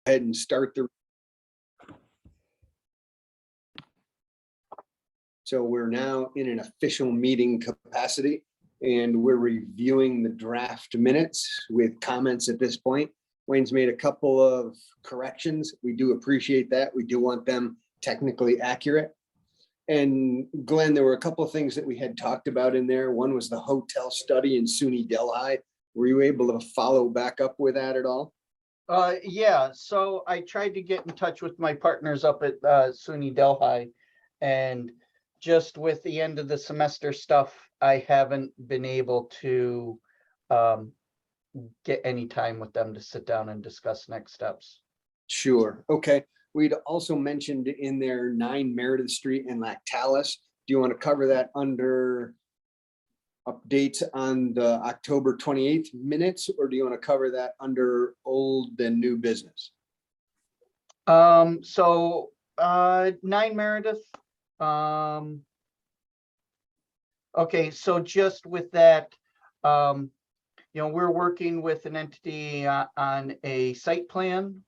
ahead and start the. So we're now in an official meeting capacity and we're reviewing the draft minutes with comments at this point. Wayne's made a couple of corrections. We do appreciate that. We do want them technically accurate. And Glenn, there were a couple of things that we had talked about in there. One was the hotel study in SUNY Delhi. Were you able to follow back up with that at all? Yeah, so I tried to get in touch with my partners up at SUNY Delhi, and just with the end of the semester stuff, I haven't been able to get any time with them to sit down and discuss next steps. Sure. Okay. We'd also mentioned in there 9 Meredith Street and Lactalis. Do you want to cover that under updates on the October 28th minutes, or do you want to cover that under old and new business? 9 Meredith. Okay, so just with that, we're working with an entity on a site plan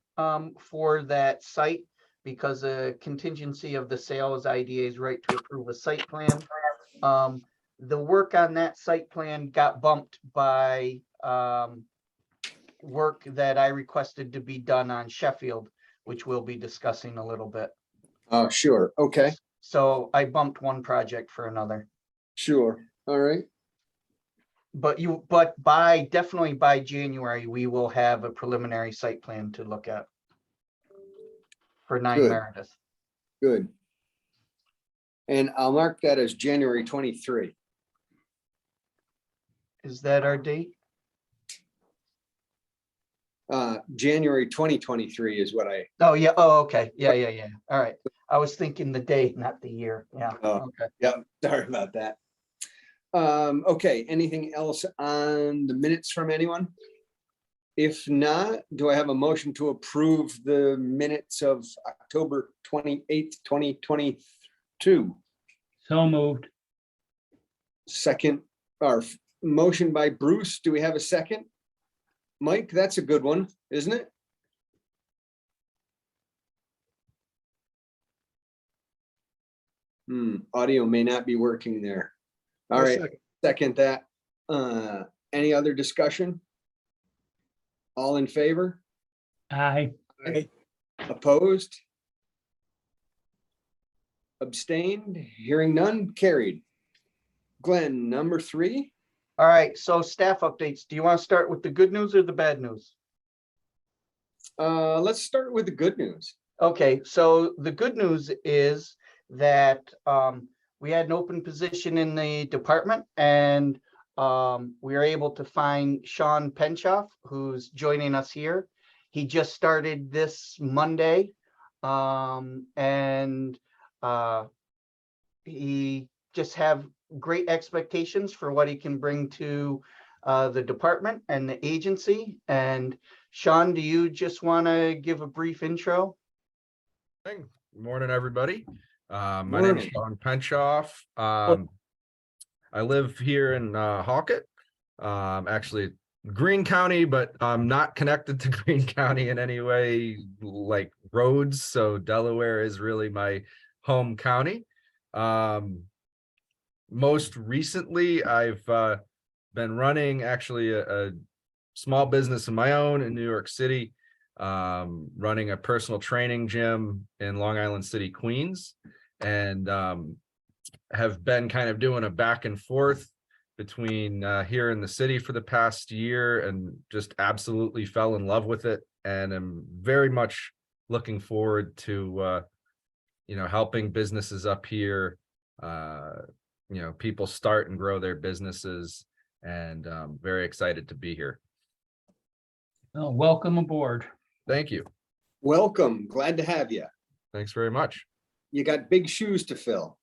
for that site, because a contingency of the sale is IDA's right to approve a site plan. The work on that site plan got bumped by work that I requested to be done on Sheffield, which we'll be discussing a little bit. Oh, sure. Okay. So I bumped one project for another. Sure. All right. But definitely by January, we will have a preliminary site plan to look at for 9 Good. Meredith. Good. And I'll mark that as January 23. Is that our date? January 2023 is what I. Oh, yeah. Oh, okay. Yeah. All right. I was thinking the date, not the year. Yeah. Okay. Yeah. Sorry about that. Okay. Anything else on the minutes from anyone? If not, do I have a motion to approve the minutes of October 28th, 2022? So moved. Second, or motion by Bruce. Do we have a second? Mike, that's a good one, isn't it? Audio may not be working there. All right, second that. Any other discussion? All in favor? Aye. Opposed? Abstained? Hearing none? Carried. Glenn, number 3. All right. So staff updates. Do you want to start with the good news or the bad news? Let's start with the good news. Okay. So the good news is that we had an open position in the department, and we were able to find Sean Penshoff, who's joining us here. He just started this Monday, and he just have great expectations for what he can bring to the department and the agency. And Sean, do you just want to give a brief intro? Good morning, everybody. My name is Sean Penshoff. I live here in Hawkett, actually Greene County, but I'm not connected to Greene County in any way, like roads. So Delaware is really my home county. Most recently, I've been running actually a small business of my own in New York City, running a personal training gym in Long Island City, Queens, and have been kind of doing a back and forth between here in the city for the past year, and just absolutely fell in love with it. And I'm very much looking forward to, helping businesses up here, people start and grow their businesses, and very excited to be here. Well, welcome aboard. Thank you. Welcome. Glad to have you. Thanks very much. You got big shoes to fill.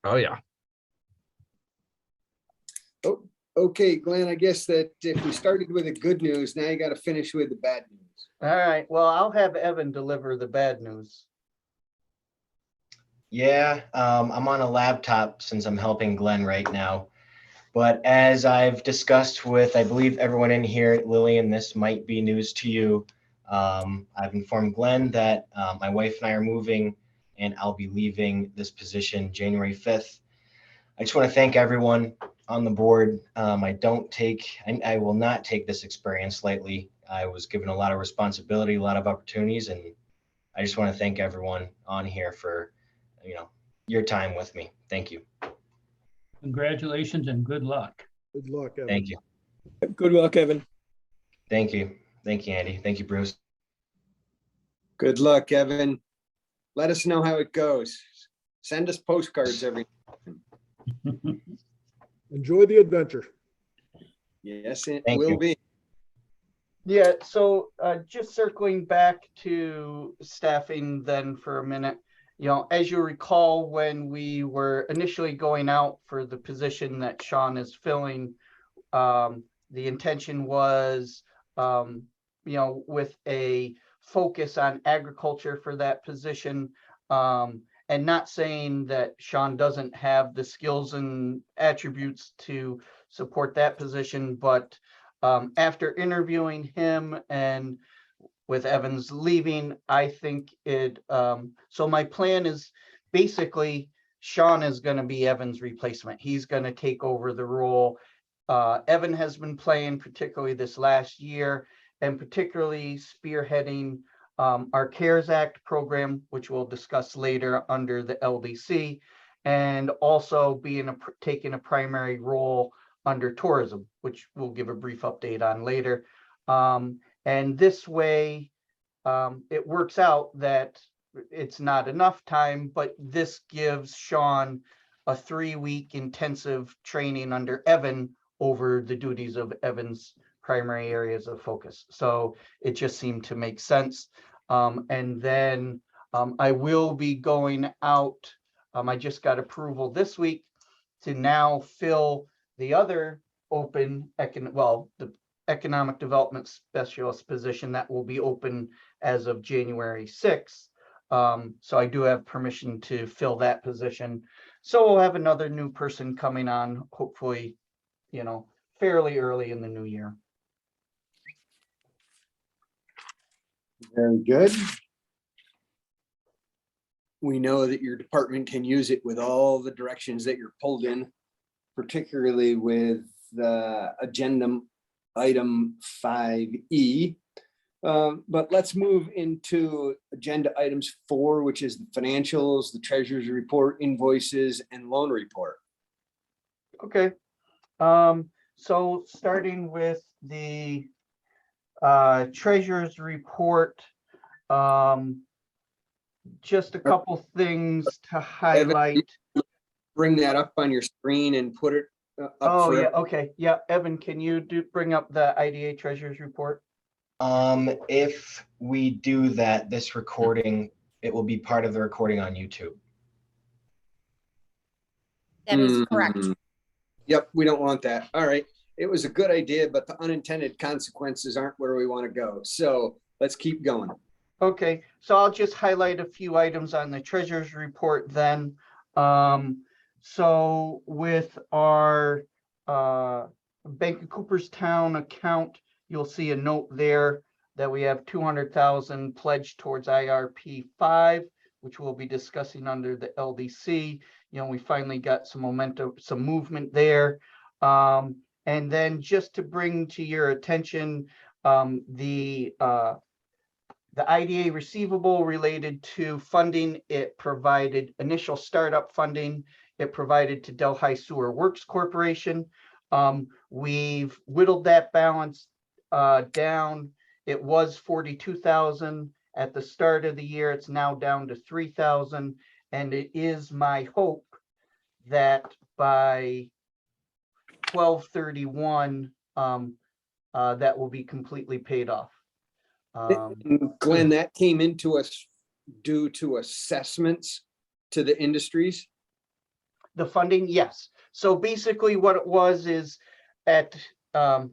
Oh, yeah. Oh, okay, Glenn, I guess that if we started with the good news, now you got to finish with the bad news. All right. Well, I'll have Evan deliver the bad news. Yeah, I'm on a laptop since I'm helping Glenn right now. But as I've discussed with, I believe, everyone in here, Lillian, this might be news to you. I've informed Glenn that my wife and I are moving, and I'll be leaving this position January 5th. I just want to thank everyone on the board. I will not take this experience lightly. I was given a lot of responsibility, a lot of opportunities, and I just want to thank everyone on here for, your time with me. Thank you. Congratulations and good luck. Good luck, Evan. Thank you. Good luck, Evan. Thank you. Thank you, Andy. Thank you, Bruce. Good luck, Evan. Let us know how it goes. Send us postcards every. Enjoy the adventure. Yes, it Thank will you. be. Yeah, so just circling back to staffing then for a minute, as you recall, when we were initially going out for the position that Sean is filling, the intention was, with a focus on agriculture for that position, and not saying that Sean doesn't have the skills and attributes to support that position, but after interviewing him and with Evans leaving, I think so my plan is basically Sean is going to be Evans' replacement. He's going to take over the role Evan has been playing, particularly this last year, and particularly spearheading our CARES Act program, which we'll discuss later under the LDC, and also taking a primary role under tourism, which we'll give a brief update on later. And this way, it works out that it's not enough time, but this gives Sean a 3-week intensive training under Evan over the duties of Evan's primary areas of focus. So it just seemed to make sense. And then I will be going out. I just got approval this week to now fill the other open the economic development specialist position that will be open as of January 6th. So I do have permission to fill that position. So we'll have another new person coming on, hopefully, fairly early in the new year. Very good. We know that your department can use it with all the directions that you're pulled in, particularly with the agenda item 5E. But let's move into agenda items 4, which is the financials, the treasurer's report, invoices, and loan report. Okay. So starting with the treasurer's report, just a couple things to highlight. Bring that up on your screen and put it up. Oh, yeah. Okay. Yeah. Evan, can you bring up the IDA treasurer's report? If we do that, this recording, it will be part of the recording on YouTube. That is correct. Yep, we don't want that. All right. It was a good idea, but the unintended consequences aren't where we want to go. So let's keep going. Okay, so I'll just highlight a few items on the treasurer's report then. So with our Bank of Cooperstown account, you'll see a note there that we have 200,000 pledged towards IRP 5, which we'll be discussing under the LDC. We finally got some momentum, some movement there. And then just to bring to your attention, the IDA receivable related to funding, it provided initial startup funding. It provided to Delhi Sewer Works Corporation. We've whittled that balance down. It was 42,000 at the start of the year. It's now down to 3,000. And it is my hope that by 12/31, that will be completely paid off. Glenn, that came into us due to assessments to the industries. The funding, yes. So basically what it was is at, I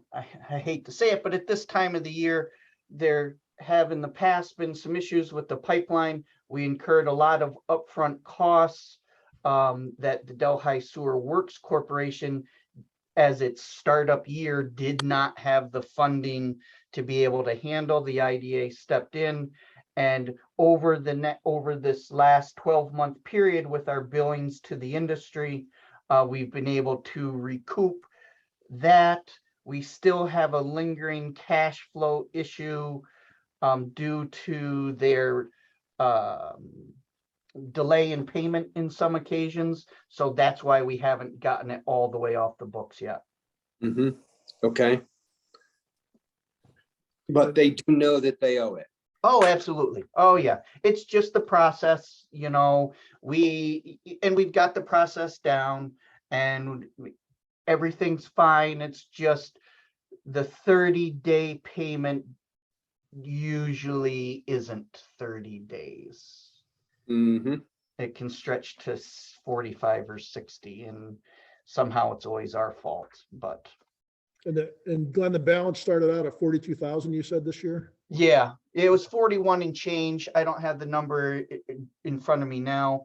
hate to say it, but at this time of the year, there have in the past been some issues with the pipeline. We incurred a lot of upfront costs that the Delhi Sewer Works Corporation, as its startup year, did not have the funding to be able to handle. The IDA stepped in, and over this last 12-month period with our billings to the industry, we've been able to recoup that. We still have a lingering cash flow issue due to their delay in payment in some occasions. So that's why we haven't gotten it all the way off the books yet. Mm-hmm. Okay. But they do know that they owe it. Oh, absolutely. Oh, yeah. It's just the process, you know, we've got the process down, and everything's fine. It's just the 30-day payment usually isn't 30 days. Mm-hmm. It can stretch to 45 or 60, and somehow it's always our fault, but And Glenn, the balance started out at 42,000, you said this year? yeah, it was 41 and change. I don't have the number in front of me now.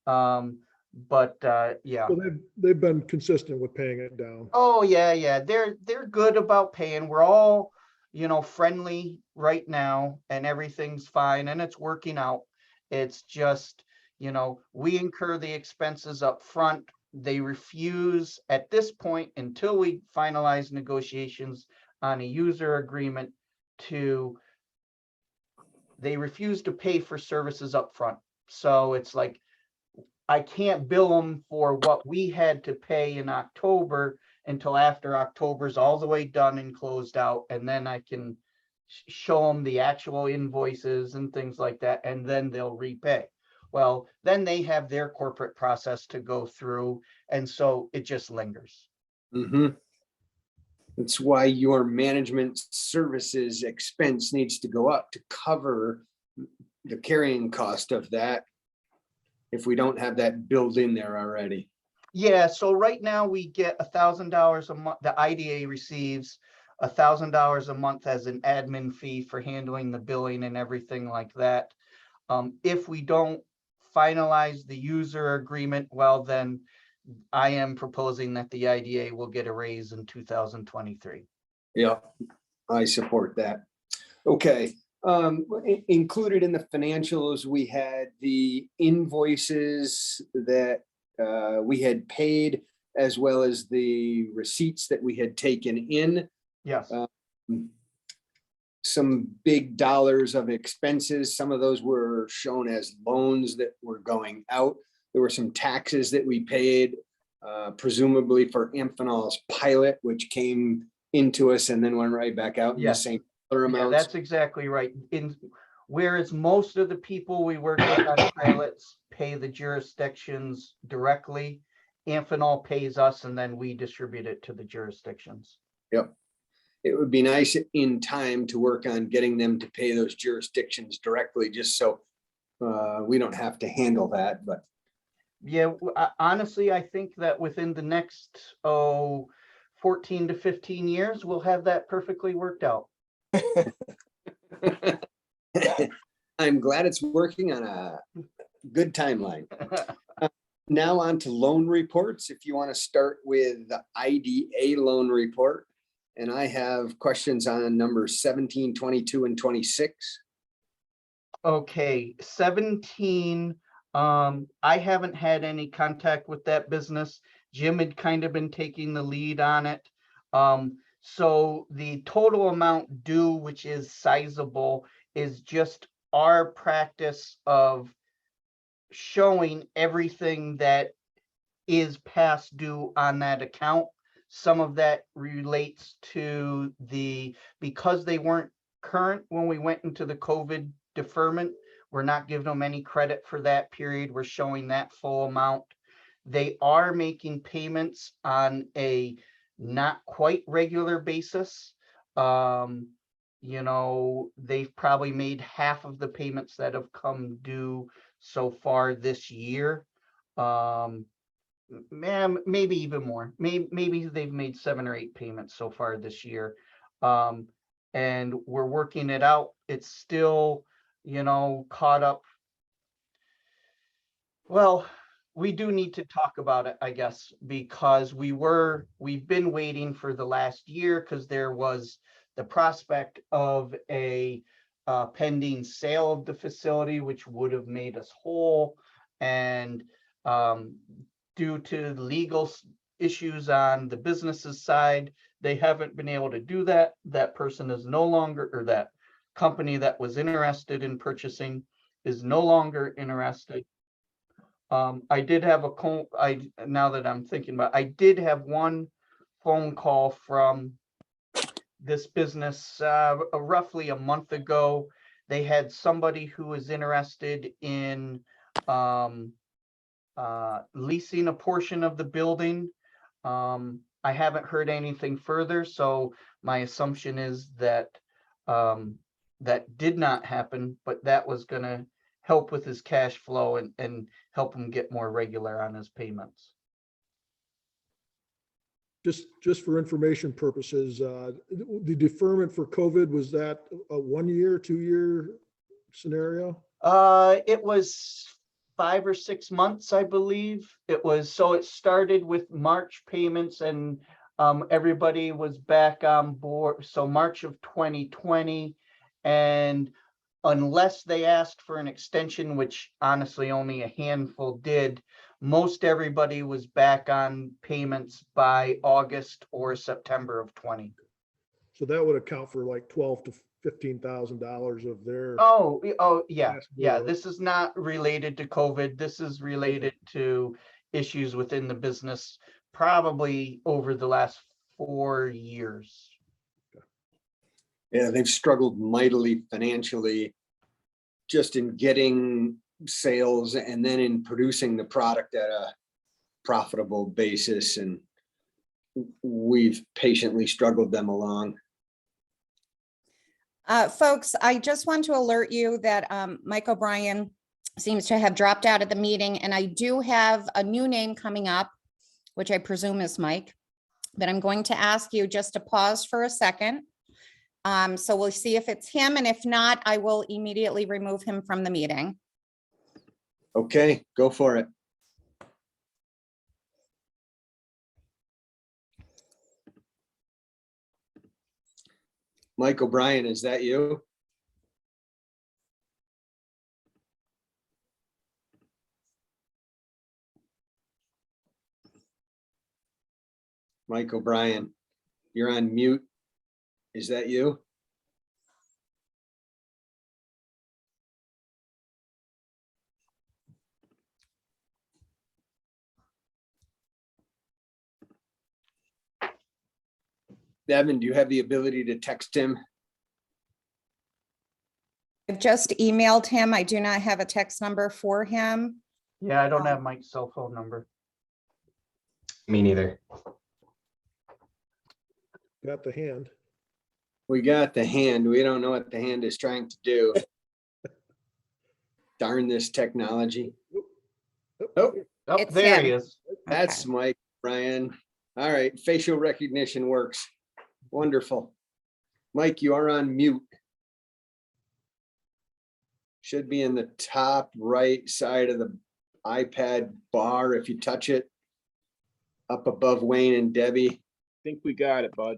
But yeah. So they've been consistent with paying it down. Oh, yeah. They're good about paying. We're all, you know, friendly right now, and everything's fine, and it's working out. It's just, you know, we incur the expenses up front. They refuse at this point, until we finalize negotiations on a user agreement, they refuse to pay for services up front. So it's like, I can't bill them for what we had to pay in October until after October's all the way done and closed out. And then I can show them the actual invoices and things like that, and then they'll repay. Well, then they have their corporate process to go through, and so it just lingers. Mm-hmm. That's why your management services expense needs to go up to cover the carrying cost of that, if we don't have that built in there already. Yeah, so right now we get $1,000 a month. The IDA receives $1,000 a month as an admin fee for handling the billing and everything like that. If we don't finalize the user agreement, well, then I am proposing that the IDA will get a raise in 2023. Yeah, I support that. Okay. Included in the financials, we had the invoices that we had paid, as well as the receipts that we had taken in. Yes. Some big dollars of expenses. Some of those were shown as loans that were going out. There were some taxes that we paid, presumably for Amphenol's pilot, which came into us and then went right back out in the Yes. same other Yeah, amounts. that's exactly right. Whereas most of the people we work with on pilots pay the jurisdictions directly, Amphenol pays us, and then we distribute it to the jurisdictions. Yep. It would be nice in time to work on getting them to pay those jurisdictions directly, just so we don't have to handle that. But Yeah, honestly, I think that within the next 14 to 15 years, we'll have that perfectly worked out. I'm glad it's working on a good timeline. Now on to loan reports. If you want to start with the IDA loan report, and I have questions on numbers 17, 22, and 26. Okay, 17, I haven't had any contact with that business. Jim had kind of been taking the lead on it. So the total amount due, which is sizable, is just our practice of showing everything that is past due on that account. Some of that relates to because they weren't current when we went into the COVID deferment, we're not giving them any credit for that period. We're showing that full amount. They are making payments on a not quite regular basis. You know, they've probably made half of the payments that have come due so far this year. Maybe even more. Maybe they've made 7 or 8 payments so far this year. And we're working it out. It's still, you know, caught up. Well, we do need to talk about it, I guess, because we've been waiting for the last year, because there was the prospect of a pending sale of the facility, which would have made us whole. And due to legal issues on the business's side, they haven't been able to do that. That person is no longer, or that company that was interested in purchasing is no longer interested. I did have now that I'm thinking about, I did have one phone call from this business roughly a month ago. They had somebody who was interested in leasing a portion of the building. I haven't heard anything further, so my assumption is that that did not happen, but that was gonna help with his cash flow and help him get more regular on his payments. Just for information purposes, the deferment for COVID, was that a 1 year, 2 year scenario? It was 5 or 6 months, I believe. It was, so it started with March payments and everybody was back on board. So March of 2020, and unless they asked for an extension, which honestly only a handful did, most everybody was back on payments by August or September of 20. So that would account for like $12,000 to $15,000 of their. Oh, yeah, Last yeah. bill. This is not related to COVID. This is related to issues within the business, probably over the last 4 years. Yeah, they've struggled mightily financially just in getting sales and then in producing the product at a profitable basis. And we've patiently struggled them along. Folks, I just want to alert you that Mike O'Brien seems to have dropped out of the meeting, and I do have a new name coming up, which I presume is Mike, but I'm going to ask you just to pause for a second. So we'll see if it's him, and if not, I will immediately remove him from the meeting. Okay, go for it. Mike O'Brien, is that you? Mike O'Brien, you're on mute. Is that you? Devin, do you have the ability to text him? I've just emailed him. I do not have a text number for him. Yeah, I don't have Mike's cell phone number. Me neither. Got the hand. We got the hand. We don't know what the hand is trying to do. Darn this technology. Oh, Oh, It's there he him. is. that's Mike O'Brien. All right, facial recognition works. Wonderful. Mike, you are on mute. Should be in the top right side of the iPad bar if you touch it. Up above Wayne and Debbie. Think we got it, bud.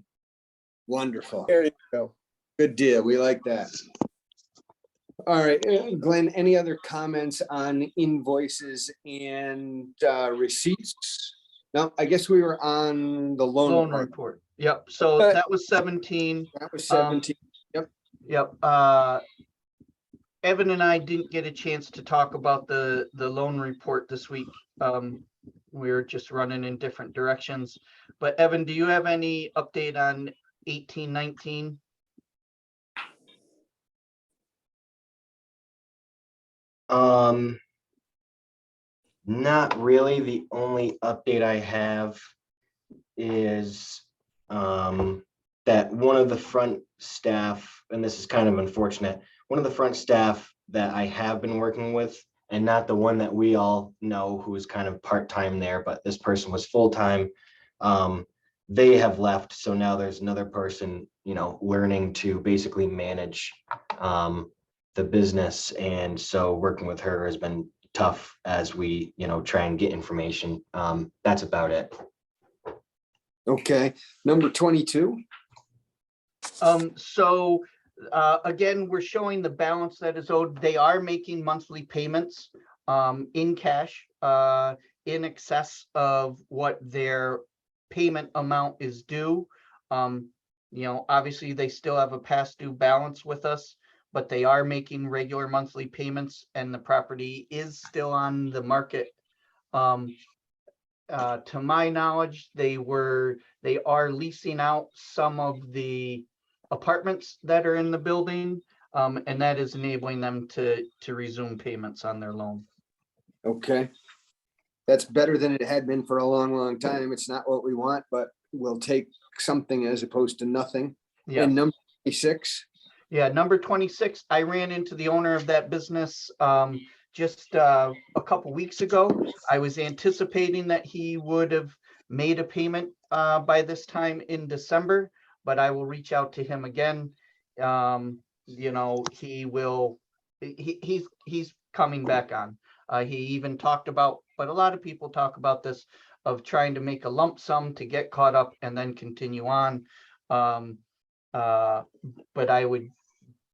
Wonderful. There you go. Good deal. We like that. All right, Glenn, any other comments on invoices and receipts? No, I guess we were on the loan Loan part. report. Yep, so that was 17. That was 17. Yep. Evan and I didn't get a chance to talk about the loan report this week. We're just running in different directions. But Evan, do you have any update on 1819? Not really. The only update I have is that one of the front staff, and this is kind of unfortunate, one of the front staff that I have been working with, and not the one that we all know who is kind of part-time there, but this person was full-time. They have left, so now there's another person, learning to basically manage the business, and so working with her has been tough as we, try and get information. That's about it. Okay, number 22. So again, we're showing the balance that is owed. They are making monthly payments in cash in excess of what their payment amount is due. You know, obviously they still have a past due balance with us, but they are making regular monthly payments and the property is still on the market. To my knowledge, they are leasing out some of the apartments that are in the building. And that is enabling them to resume payments on their loan. Okay. That's better than it had been for a long, long time. It's not what we want, but we'll take something as opposed to nothing. Yeah. And number 26, Yeah, number 26, I ran into the owner of that business just a couple weeks ago. I was anticipating that he would have made a payment by this time in December, but I will reach out to him again. You know, he's coming back on. He even talked about, but a lot of people talk about this, of trying to make a lump sum to get caught up and then continue on. But I would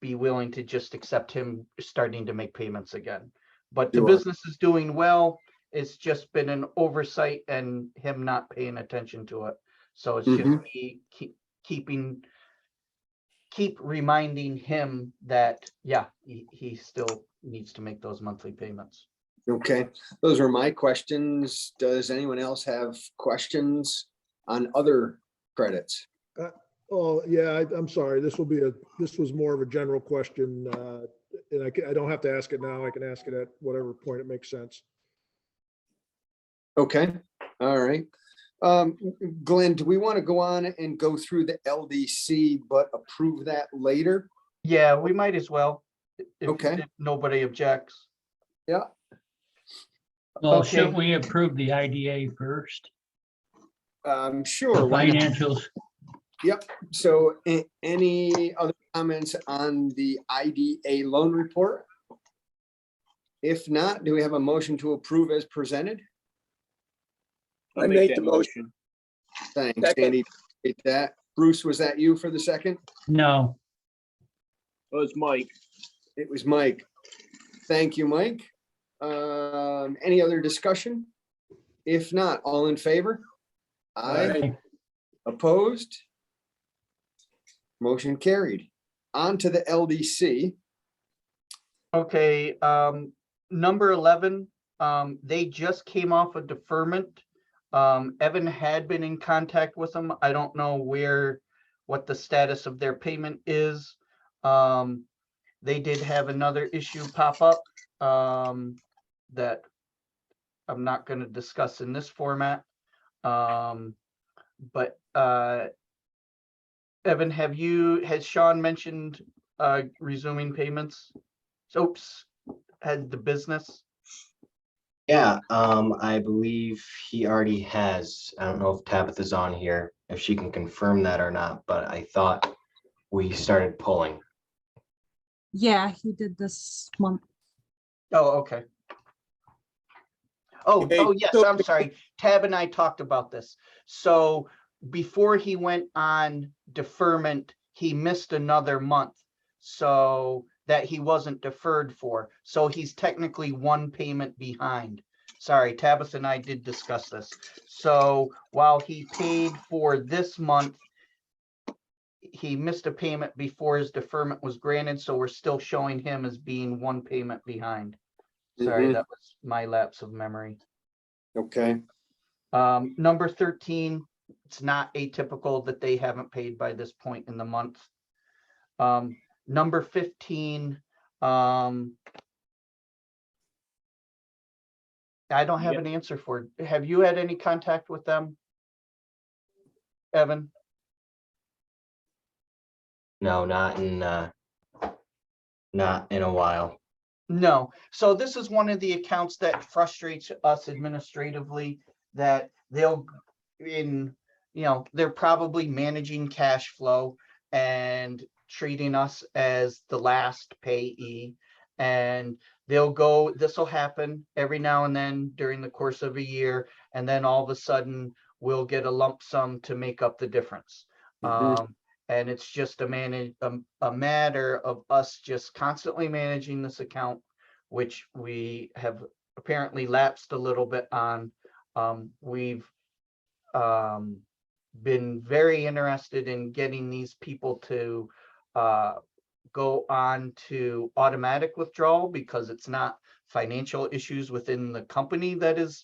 be willing to just accept him starting to make payments again. But the Sure. business is doing well. It's just been an oversight and him not paying attention to it. So it's just me keep reminding him that, yeah, he still needs to make those monthly payments. okay. Those are my questions. Does anyone else have questions on other credits? Oh, yeah, I'm sorry. This was more of a general question. And I don't have to ask it now. I can ask it at whatever point it makes sense. Okay, all right. Glenn, do we want to go on and go through the LDC, but approve that later? Yeah, we might as well. Okay. If nobody objects. Yeah, Well, Okay. should we approve the IDA first? The sure. Why not? financials? Yep. So any other comments on the IDA loan report? If not, do we have a motion to approve as presented? I make the motion. Thanks, Second. Andy. Take that. Bruce, was that you for the second? No, It was Mike. It was Mike. Thank you, Mike. Any other discussion? If not, all in favor? Aye. Opposed? Motion carried. On to the LDC. Okay, number 11, they just came off a deferment. Evan had been in contact with them. I don't know what the status of their payment is. They did have another issue pop up that I'm not going to discuss in this format. But Evan, has Sean mentioned resuming payments? Oops, had the business? Yeah, I believe he already has. I don't know if Tabitha's on here, if she can confirm that or not, but I thought we started pulling. Yeah, he did this month. Oh, okay. Oh, Okay, yes, so- I'm sorry. Tab and I talked about this. So before he went on deferment, he missed another month. So that he wasn't deferred for. So he's technically one payment behind. Sorry, Tabitha and I did discuss this. So while he paid for this month, he missed a payment before his deferment was granted. So we're still showing him as being one payment behind. Sorry, that was my lapse of memory. Okay. Number 13, it's not atypical that they haven't paid by this point in the month. Number 15, I don't have an answer for. Have you had any contact with them, Evan? No, not in a while. No. So this is one of the accounts that frustrates us administratively, that they're probably managing cash flow and treating us as the last payee, and this will happen every now and then during the course of a year, and then all of a sudden we'll get a lump sum to make up the difference. And it's just a matter of us just constantly managing this account, which we have apparently lapsed a little bit on. We've been very interested in getting these people to go on to automatic withdrawal because it's not financial issues within the company that is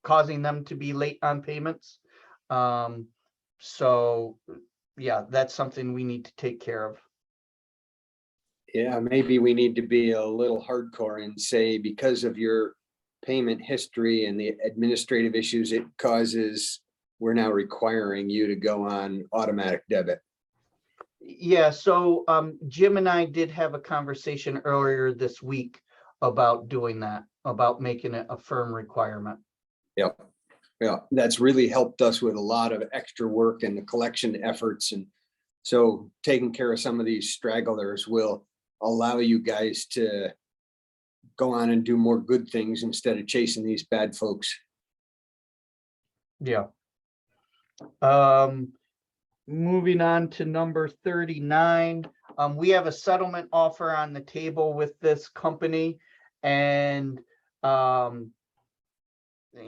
causing them to be late on payments. So yeah, that's something we need to take care of. Yeah, maybe we need to be a little hardcore and say, because of your payment history and the administrative issues it causes, we're now requiring you to go on automatic debit. Yeah, so Jim and I did have a conversation earlier this week about doing that, about making it a firm requirement. Yep. Yeah, that's really helped us with a lot of extra work and the collection efforts. And so taking care of some of these stragglers will allow you guys to go on and do more good things instead of chasing these bad folks. Yeah. Moving on to number 39, we have a settlement offer on the table with this company, and you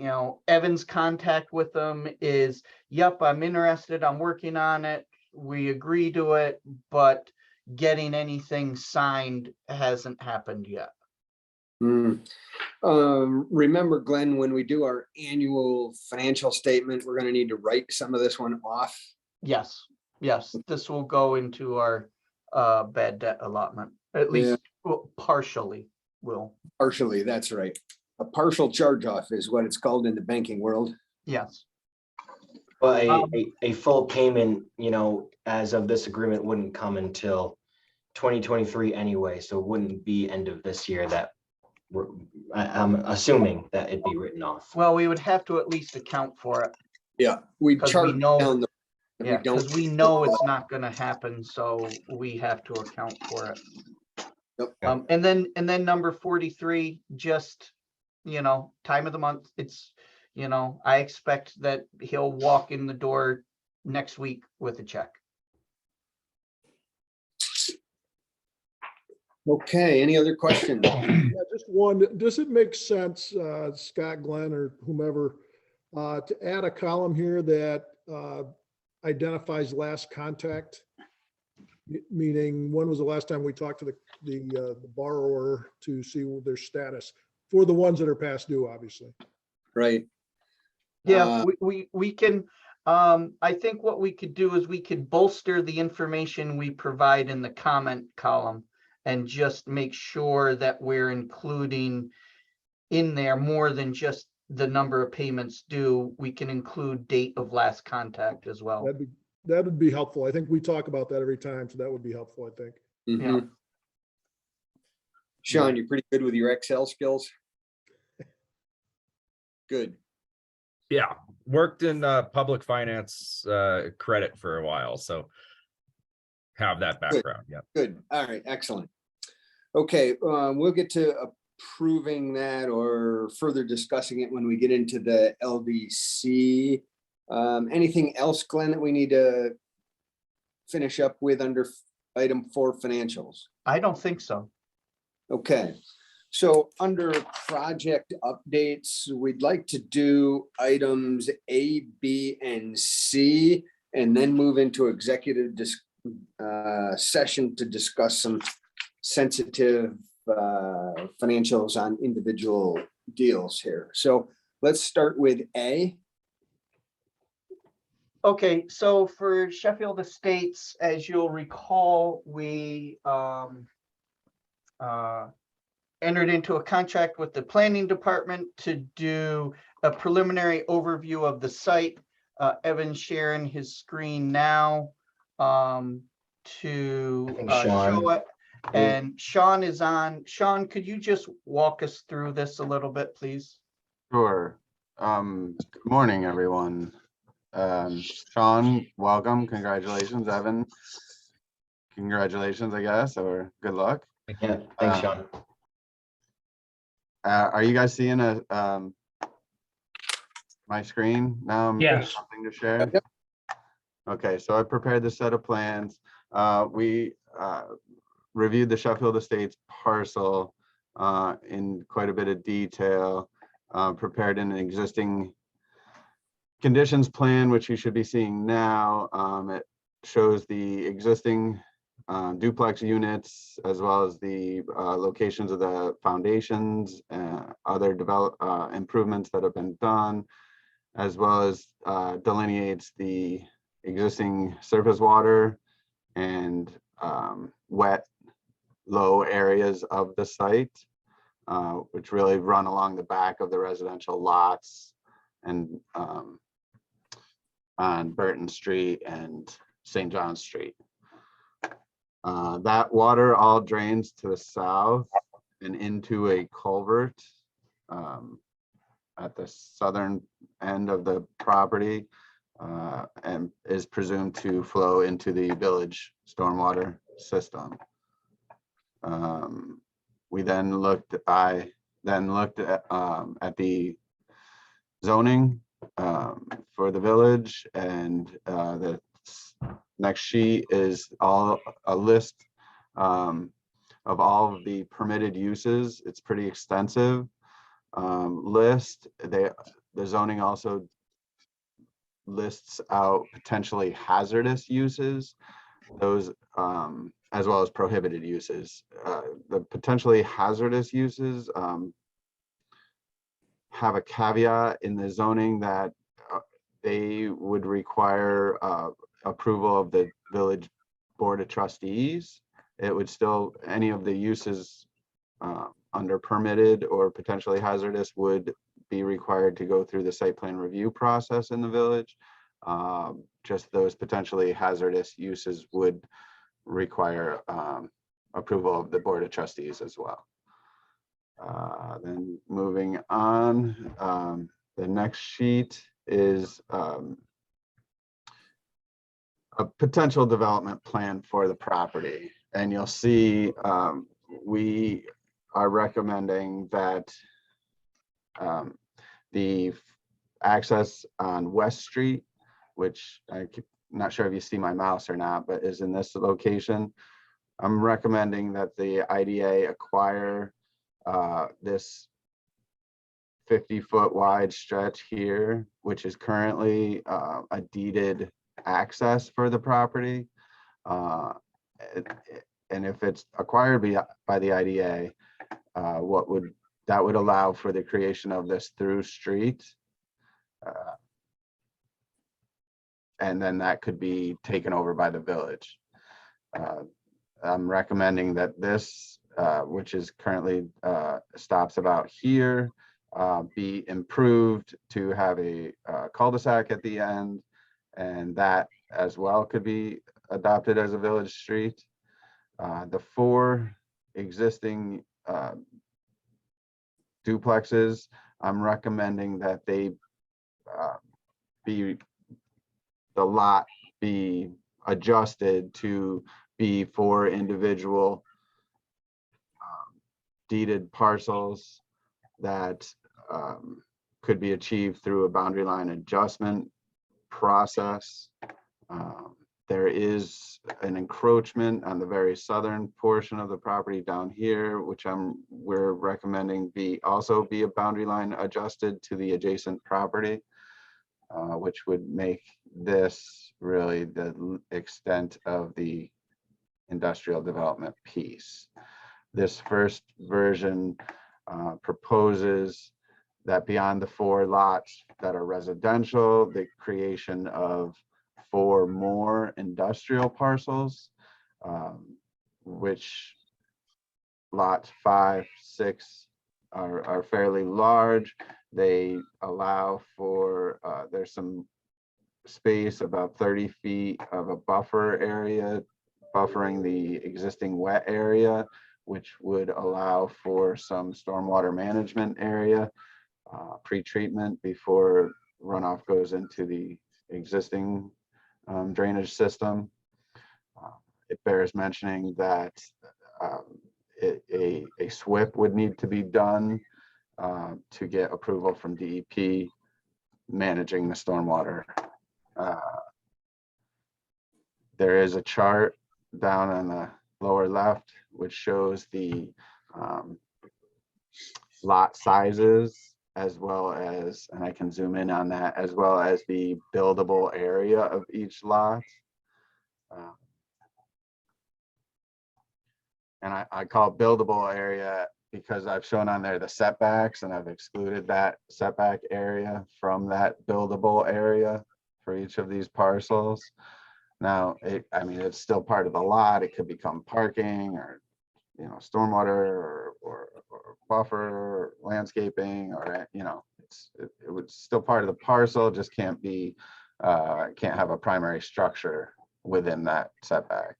know, Evan's contact with them is, yep, I'm interested, I'm working on it, we agree to it, but getting anything signed hasn't happened yet. Remember, Glenn, when we do our annual financial statement, we're going to need to write some of this one off. Yes, yes, this will go into our bad debt allotment, at least partially will. Partially, that's right. A partial charge off is what it's called in the banking world. Yes. But a full payment, you know, as of this agreement wouldn't come until 2023 anyway, so it wouldn't be end of this year that I'm assuming that it'd be written off. Well, we would have to at least account for it. Yeah, we 'Cause we chart know- down the. Yeah, because we know it's not gonna happen, so we have to account for it. Yep. And then number 43, just, you know, time of the month, it's, you know, I expect that he'll walk in the door next week with a check. Okay, any other questions? Yeah, just one, does it make sense, Scott, Glenn, or whomever, to add a column here that identifies last contact? Meaning, when was the last time we talked to the borrower to see their status for the ones that are past due, obviously. Right. Yeah, we can, I think what we could do is we could bolster the information we provide in the comment column and just make sure that we're including in there more than just the number of payments due. We can include date of last contact as well. That would be helpful. I think we talk about that every time, so that would be helpful, I think. Mhm. Yeah. Sean, you're pretty good with your Excel skills. Good. Yeah, worked in public finance credit for a while, so have that background. Yeah. Good. All right. Excellent. Okay. We'll get to approving that or further discussing it when we get into the LDC. Anything else, Glenn, that we need to finish up with under item 4 financials? I don't think so. Okay. So under project updates, we'd like to do items A, B, and C, and then move into executive session to discuss some sensitive financials on individual deals here. So let's start with A. Okay, so for Sheffield Estates, as you'll recall, we entered into a contract with the planning department to do a preliminary overview of the site. Evan's sharing his screen now to show it. And Sean is on. Sean, could you just walk us through this a little bit, please? Sure. Good morning, everyone. Sean, welcome. Congratulations. Evan, congratulations, I guess, or good luck. Yeah, thanks, Sean. Are you guys seeing my my screen now? I'm Yes. something to share. Yep. Okay, so I prepared this set of plans. We reviewed the Sheffield Estates parcel in quite a bit of detail, prepared an existing conditions plan, which you should be seeing now. It shows the existing duplex units as well as the locations of the foundations, other improvements that have been done, as well as delineates the existing surface water and wet low areas of the site, which really run along the back of the residential lots and on Burton Street and St. John Street. That water all drains to the south and into a culvert at the southern end of the property, and is presumed to flow into the village stormwater system. I then looked at the zoning for the village, and the next sheet is a list of all of the permitted uses. It's pretty extensive list. The zoning also lists out potentially hazardous uses, those as well as prohibited uses. The potentially hazardous uses have a caveat in the zoning that they would require approval of the village board of trustees. It would still, any of the uses under permitted or potentially hazardous would be required to go through the site plan review process in the village. Just those potentially hazardous uses would require approval of the board of trustees as well. Then moving on, the next sheet is a potential development plan for the property. And you'll see we are recommending that the access on West Street, which I'm not sure if you see my mouse or not, but is in this location. I'm recommending that the IDA acquire this 50-foot wide stretch here, which is currently a deeded access for the property. And if it's acquired by the IDA, that would allow for the creation of this through street. And then that could be taken over by the village. I'm recommending that this, which is currently stops about here, be improved to have a cul-de-sac at the end, and that as well could be adopted as a village street. The 4 existing duplexes, I'm recommending that they the lot be adjusted to be 4 individual deeded parcels that could be achieved through a boundary line adjustment process. There is an encroachment on the very southern portion of the property down here, which we're recommending also be a boundary line adjusted to the adjacent property, which would make this really the extent of the industrial development piece. This first version proposes that beyond the 4 lots that are residential, the creation of 4 more industrial parcels, which lots 5, 6 are fairly large. They allow for, there's some space, about 30 feet of a buffer area, buffering the existing wet area, which would allow for some stormwater management area, pre-treatment before runoff goes into the existing drainage system. It bears mentioning that a SWIP would need to be done to get approval from DEP managing the stormwater. There is a chart down on the lower left, which shows the lot sizes, as well as, and I can zoom in on that, as well as the buildable area of each lot. And I call it buildable area because I've shown on there the setbacks, and I've excluded that setback area from that buildable area for each of these parcels. Now, I mean, it's still part of the lot. It could become parking, or, you know, stormwater, or buffer, or landscaping, or, you know, it was still part of the parcel, just can't be, can't have a primary structure within that setback.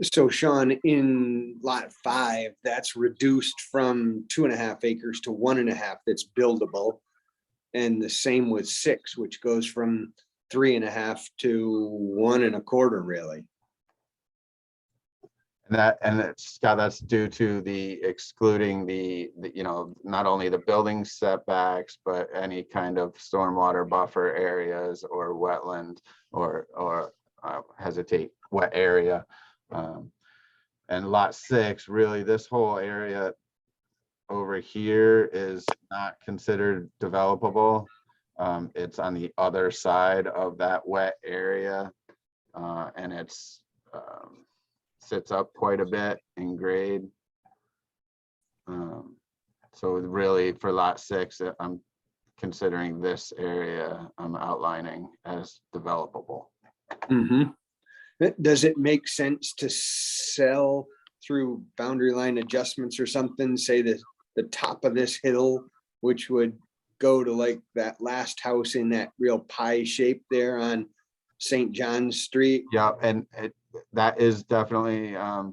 So Sean, in lot 5, that's reduced from 2.5 acres to 1.5 that's buildable. And the same with 6, which goes from 3.5 to 1.25, really. And it's, Scott, that's due to the excluding the, you know, not only the building setbacks, but any kind of stormwater buffer areas, or wetland, or hesitate, wet area. And lot 6, really, this whole area over here is not considered developable. It's on the other side of that wet area, and it's sits up quite a bit in grade. So really, for lot 6, I'm considering this area I'm outlining as developable. Mm-hmm. Does it make sense to sell through boundary line adjustments or something? Say that the top of this hill, which would go to like that last house in that real pie shape there on St. John's Street? Yeah, and that is definitely a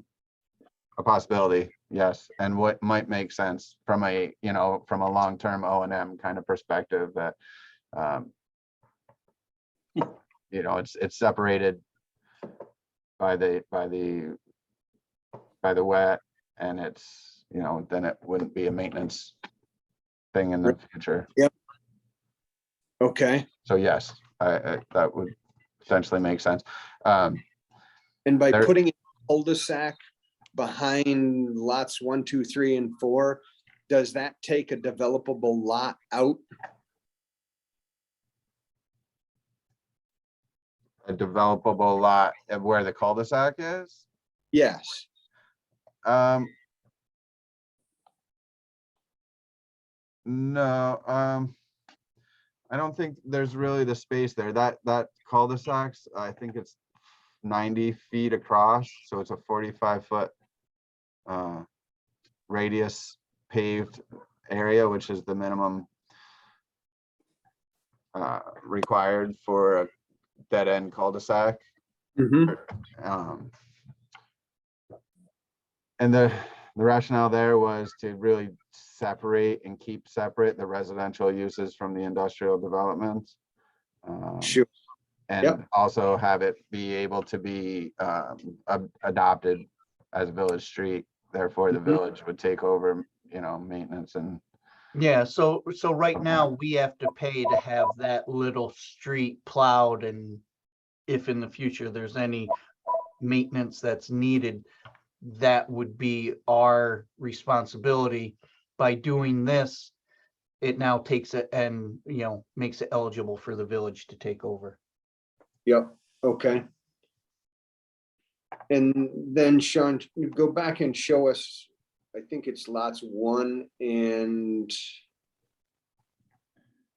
possibility. Yes, and what might make sense from a, you know, from a long-term O&M kind of perspective, that you know, it's separated by the wet, and it's, you know, then it wouldn't be a maintenance thing in the future. Yep. Okay. So yes, I that would potentially make sense. And by There- putting a cul-de-sac behind lots 1, 2, 3, and 4, does that take a developable lot out? A developable lot of where the cul-de-sac is? Yes. No, I don't think there's really the space there. That cul-de-sacs, I think it's 90 feet across, so it's a 45-foot radius paved area, which is the minimum required for a dead-end cul-de-sac. Mm-hmm. And the rationale there was to really separate and keep separate the residential uses from the industrial developments. Sure. And Yep. also have it be able to be adopted as village street. Therefore, the Mhm. village would take over, you know, maintenance and. Yeah, so right now we have to pay to have that little street plowed, and if in the future there's any maintenance that's needed, that would be our responsibility. By doing this, it now takes it and, you know, makes it eligible for the village to take over. Yep. Okay. And then Sean, you go back and show us, I think it's lots 1 and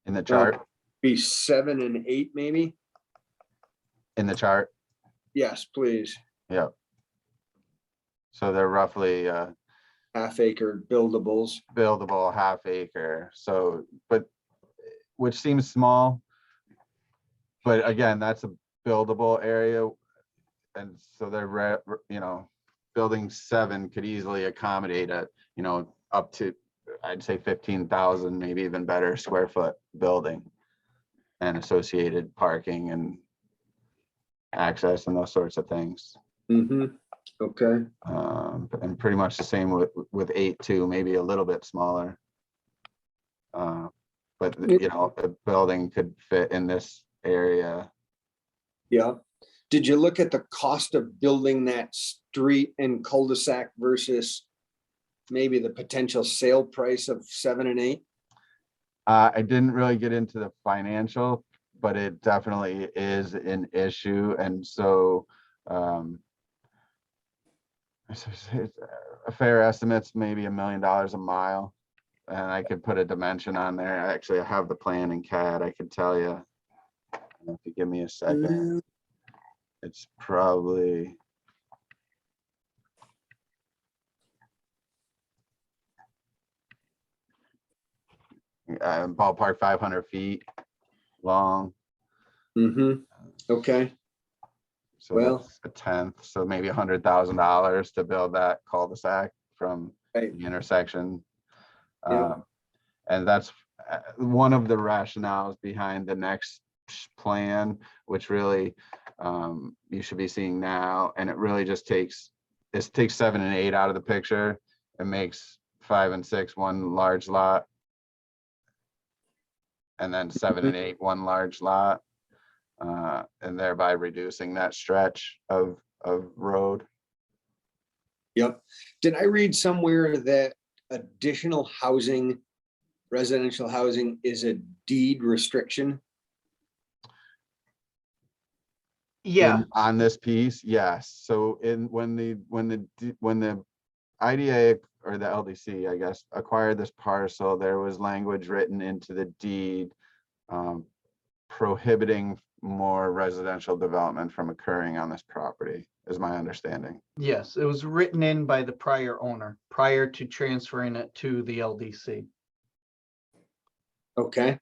In the chart, be 7 and 8, maybe? in the chart, Yes, please. yeah. So they're roughly Half-acre buildables. buildable half acre, so, but, which seems small. But again, that's a buildable area. And so they're, you know, building 7 could easily accommodate a, you know, up to, I'd say 15,000, maybe even better square foot building. And associated parking and access and those sorts of things. Mm-hmm. Okay. And pretty much the same with 8 too, maybe a little bit smaller. But, you know, a building could fit in this area. Yeah. Did you look at the cost of building that street and cul-de-sac versus maybe the potential sale price of 7 and 8? I didn't really get into the financial, but it definitely is an issue. And so it's a fair estimate's maybe $1 million a mile. And I could put a dimension on there. Actually, I have the plan in CAD. I could tell you. If you give me a second, it's probably ballpark 500 feet long. Mm-hmm. Okay. So Well- that's a tenth. So maybe $100,000 to build that cul-de-sac from Right. the intersection. Yeah. And that's one of the rationales behind the next plan, which really you should be seeing now. And it really just takes 7 and 8 out of the picture. It makes 5 and 6 one large lot. And then 7 and 8 one large lot. And thereby reducing that stretch of road. Yep. Did I read somewhere that additional housing, residential housing is a deed restriction? Yeah, On this piece, yes. So when the IDA or the LDC, I guess, acquired this parcel, there was language written into the deed prohibiting more residential development from occurring on this property, is my understanding. yes, it was written in by the prior owner prior to transferring it to the LDC. Okay.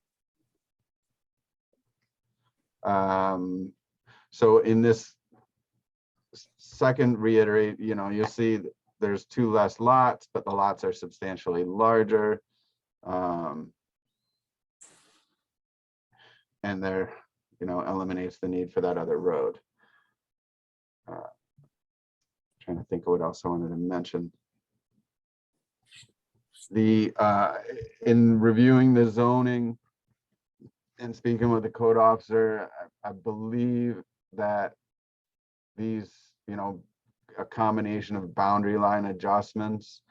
So in this second reiterate, you know, you'll see there's 2 less lots, but the lots are substantially larger. And there, you know, eliminates the need for that other road. Trying to think of what else I wanted to mention. The in reviewing the zoning and speaking with the code officer, I believe that these, you know, a combination of boundary line adjustments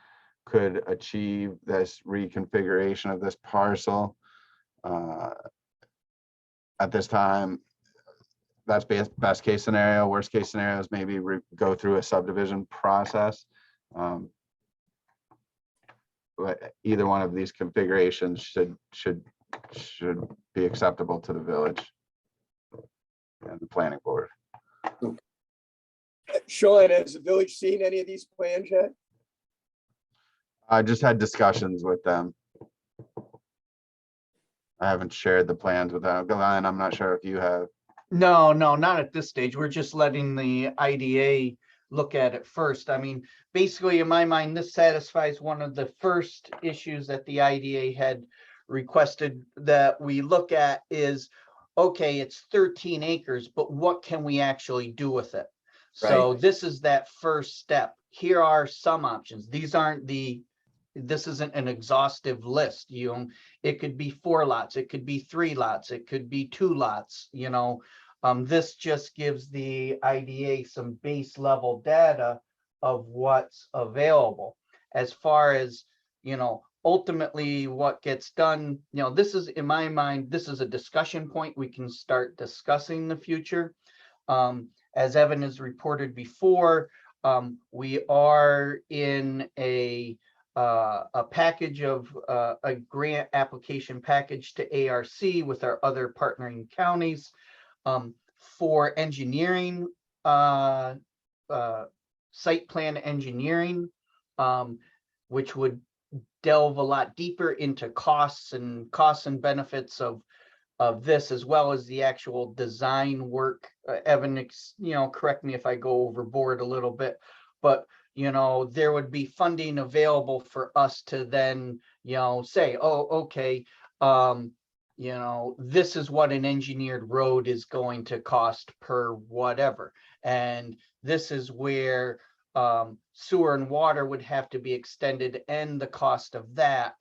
could achieve this reconfiguration of this parcel. At this time, that's best case scenario. Worst case scenario is maybe go through a subdivision process. But either one of these configurations should be acceptable to the village and the planning board. Sean, has the village seen any of these plans yet? I just had discussions with them. I haven't shared the plans with them. Glenn, I'm not sure if you have. No, not at this stage. We're just letting the IDA look at it first. I mean, basically, in my mind, this satisfies one of the first issues that the IDA had requested that we look at is, okay, it's 13 acres, but what can we actually do with it? So this is that first step. Here are some options. This isn't an exhaustive list. It could be 4 lots, it could be 3 lots, it could be 2 lots, you know. This just gives the IDA some base level data of what's available. As far as, you know, ultimately what gets done, you know, this is, in my mind, this is a discussion point. We can start discussing the future. As Evan has reported before, we are in a package of a grant application package to ARC with our other partnering counties for engineering, site plan engineering, which would delve a lot deeper into costs and benefits of this, as well as the actual design work. Evan, you know, correct me if I go overboard a little bit, but you know, there would be funding available for us to then, you know, say, oh, okay, you know, this is what an engineered road is going to cost per whatever. And this is where sewer and water would have to be extended and the cost of that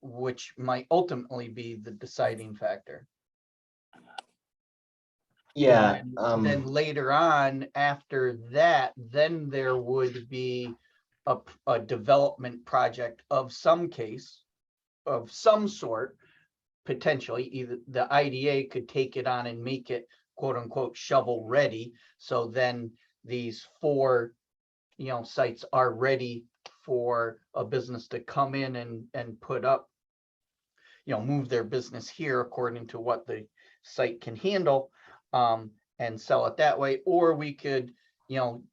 which might ultimately be the deciding factor. Yeah, Then later on, after that, then there would be a development project of some case, of some sort, potentially. Either the IDA could take it on and make it quote unquote shovel ready. So then these 4, sites are ready for a business to come in and put up, move their business here according to what the site can handle, and sell it that way. Or we could,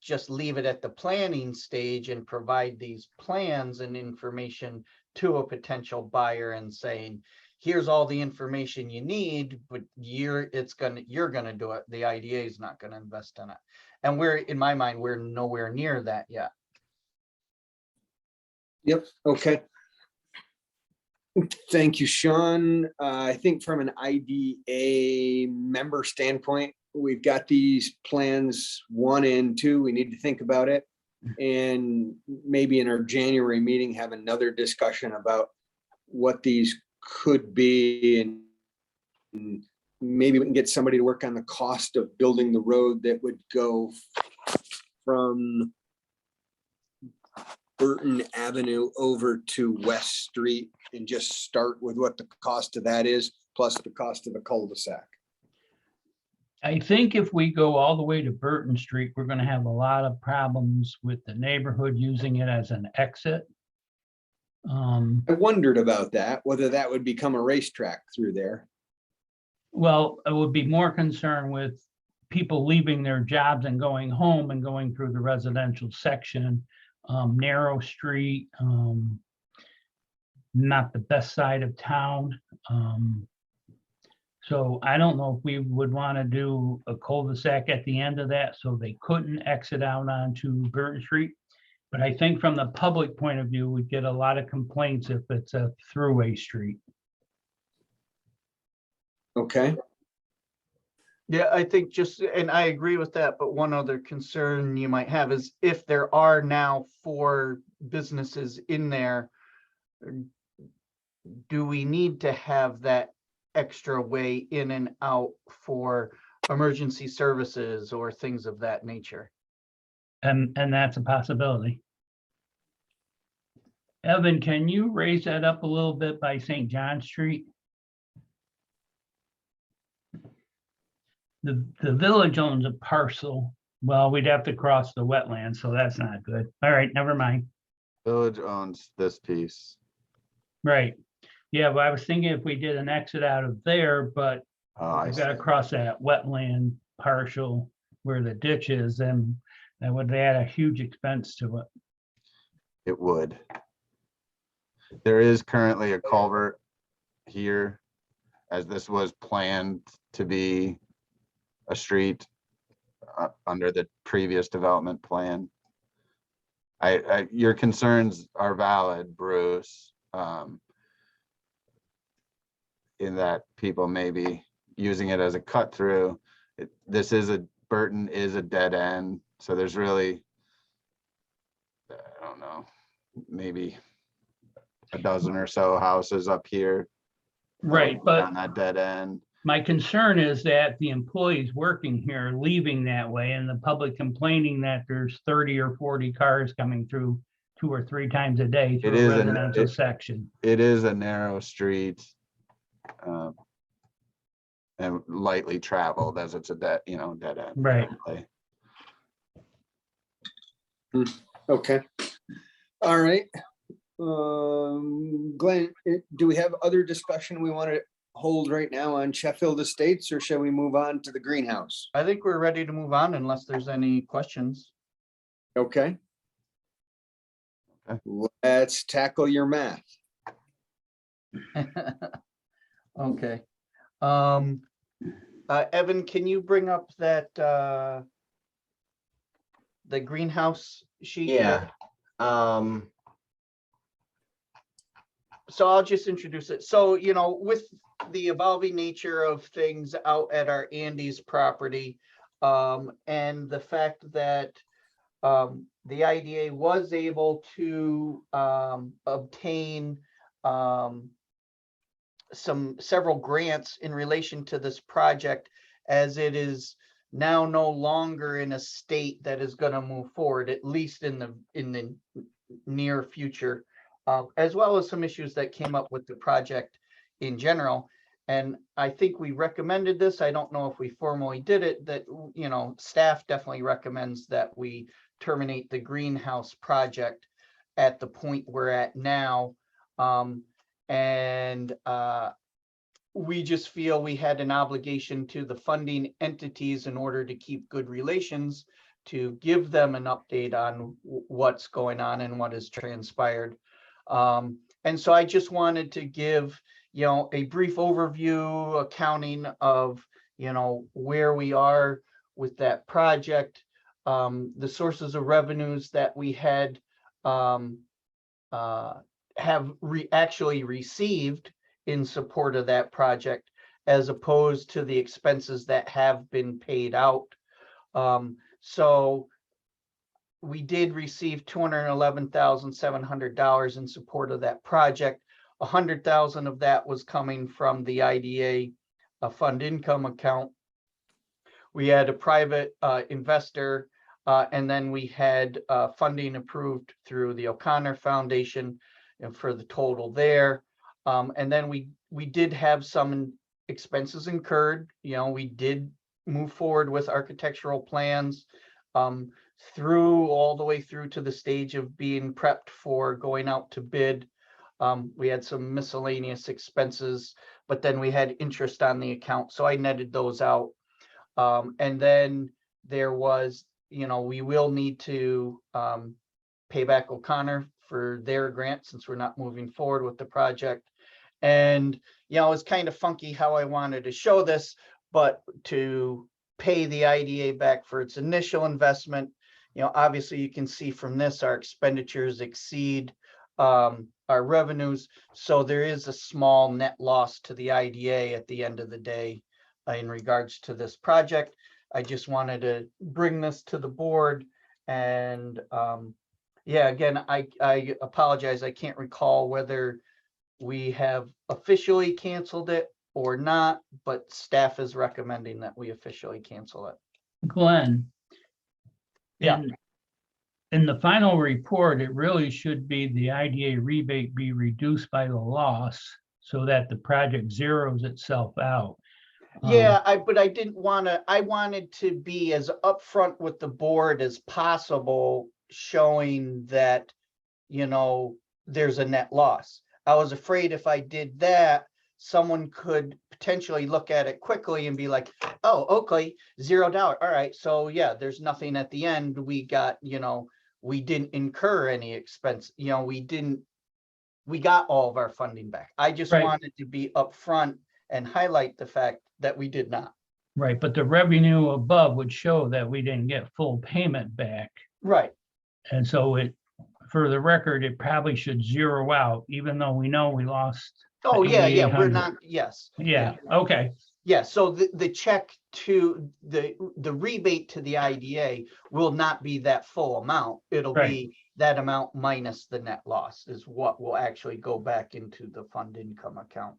just leave it at the planning stage and provide these plans and information to a potential buyer and saying, here's all the information you need, but you're gonna do it. The IDA is not gonna invest in it. And in my mind, we're nowhere near that yet. Yep, okay. Thank you, Sean. I think from an IDA member standpoint, we've got these plans 1 and 2. We need to think about it. And maybe in our January meeting, have another discussion about what these could be. And maybe we can get somebody to work on the cost of building the road that would go from Burton Avenue over to West Street, and just start with what the cost of that is, plus the cost of the cul-de-sac. I think if we go all the way to Burton Street, we're gonna have a lot of problems with the neighborhood using it as an exit. I wondered about that, whether that would become a racetrack through there. Well, I would be more concerned with people leaving their jobs and going home and going through the residential section. Narrow street, not the best side of town. So I don't know if we would want to do a cul-de-sac at the end of that so they couldn't exit out onto Burton Street. But I think from the public point of view, we get a lot of complaints if it's a throughway street. Okay, Yeah, I think and I agree with that, but one other concern you might have is if there are now 4 businesses in there, do we need to have that extra way in and out for emergency services or things of that nature? And that's a possibility. Evan, can you raise that up a little bit by St. John Street? The village owns a parcel. Well, we'd have to cross the wetland, so that's not good. All right, never mind. Village owns this piece. Right. Yeah, well, I was thinking if we did an exit out of there, but Oh, I we've see. got to cross that wetland partial where the ditch is, and that would add a huge expense to it. It would. There is currently a culvert here, as this was planned to be a street under the previous development plan. Your concerns are valid, Bruce, in that people may be using it as a cut through. Burton is a dead end, so there's really, I don't know, maybe a dozen or so houses up here. Right, but On that dead end. my concern is that the employees working here are leaving that way and the public complaining that there's 30 or 40 cars coming through 2 or 3 times a day through a residential section. It is a narrow street. And lightly traveled, as it's a dead end. Right. okay. All right. Glenn, do we have other discussion we want to hold right now on Sheffield Estates, or shall we move on to the greenhouse? I think we're ready to move on unless there's any questions. Okay. Let's tackle your math. Okay. Evan, can you bring up that the greenhouse sheet? Yeah. So I'll just introduce it. So, with the evolving nature of things out at our Andy's property, and the fact that the IDA was able to obtain several grants in relation to this project, as it is now no longer in a state that is going to move forward, at least in the near future, as well as some issues that came up with the project in general. And I think we recommended this. I don't know if we formally did it, that, you know, staff definitely recommends that we terminate the greenhouse project at the point we're at now. We just feel we had an obligation to the funding entities in order to keep good relations, to give them an update on what's going on and what has transpired. And so I just wanted to give, you know, a brief overview accounting of, you know, where we are with that project, the sources of revenues that we had actually received in support of that project, as opposed to the expenses that have been paid out. So we did receive $211,700 in support of that project. $100,000 of that was coming from the IDA fund income account. We had a private investor, and then we had funding approved through the O'Connor Foundation, and for the total there. And then we did have some expenses incurred. You know, we did move forward with architectural plans through all the way through to the stage of being prepped for going out to bid. We had some miscellaneous expenses, but then we had interest on the account, so I netted those out. And then there was, you know, we will need to pay back O'Connor for their grant, since we're not moving forward with the project. And, you know, it's kind of funky how I wanted to show this, but to pay the IDA back for its initial investment, you know, obviously you can see from this, our expenditures exceed our revenues. So there is a small net loss to the IDA at the end of the day in regards to this project. I just wanted to bring this to the board. And yeah, again, I apologize. I can't recall whether we have officially canceled it or not, but staff is recommending that we officially cancel it. Glenn. Yeah. In the final report, it really should be the IDA rebate be reduced by the loss so that the project zeroes itself out. Yeah, but I didn't want to, I wanted to be as upfront with the board as possible, showing that, you know, there's a net loss. I was afraid if I did that, someone could potentially look at it quickly and be like, oh, okay, $0. All right, so yeah, there's nothing at the end. We got, you know, we didn't incur any expense. You know, we got all of our funding back. I just wanted to be upfront and highlight the fact that we did not. Right, but the revenue above would show that we didn't get full payment back. Right. And so it, for the record, it probably should zero out, even though we know we lost. Oh, yeah, yeah, we're 8,800. not, yes. Yeah, okay. Yeah, so the check to the rebate to the IDA will not be that full amount. It'll be that amount minus the net loss is what will actually go back into the fund income account.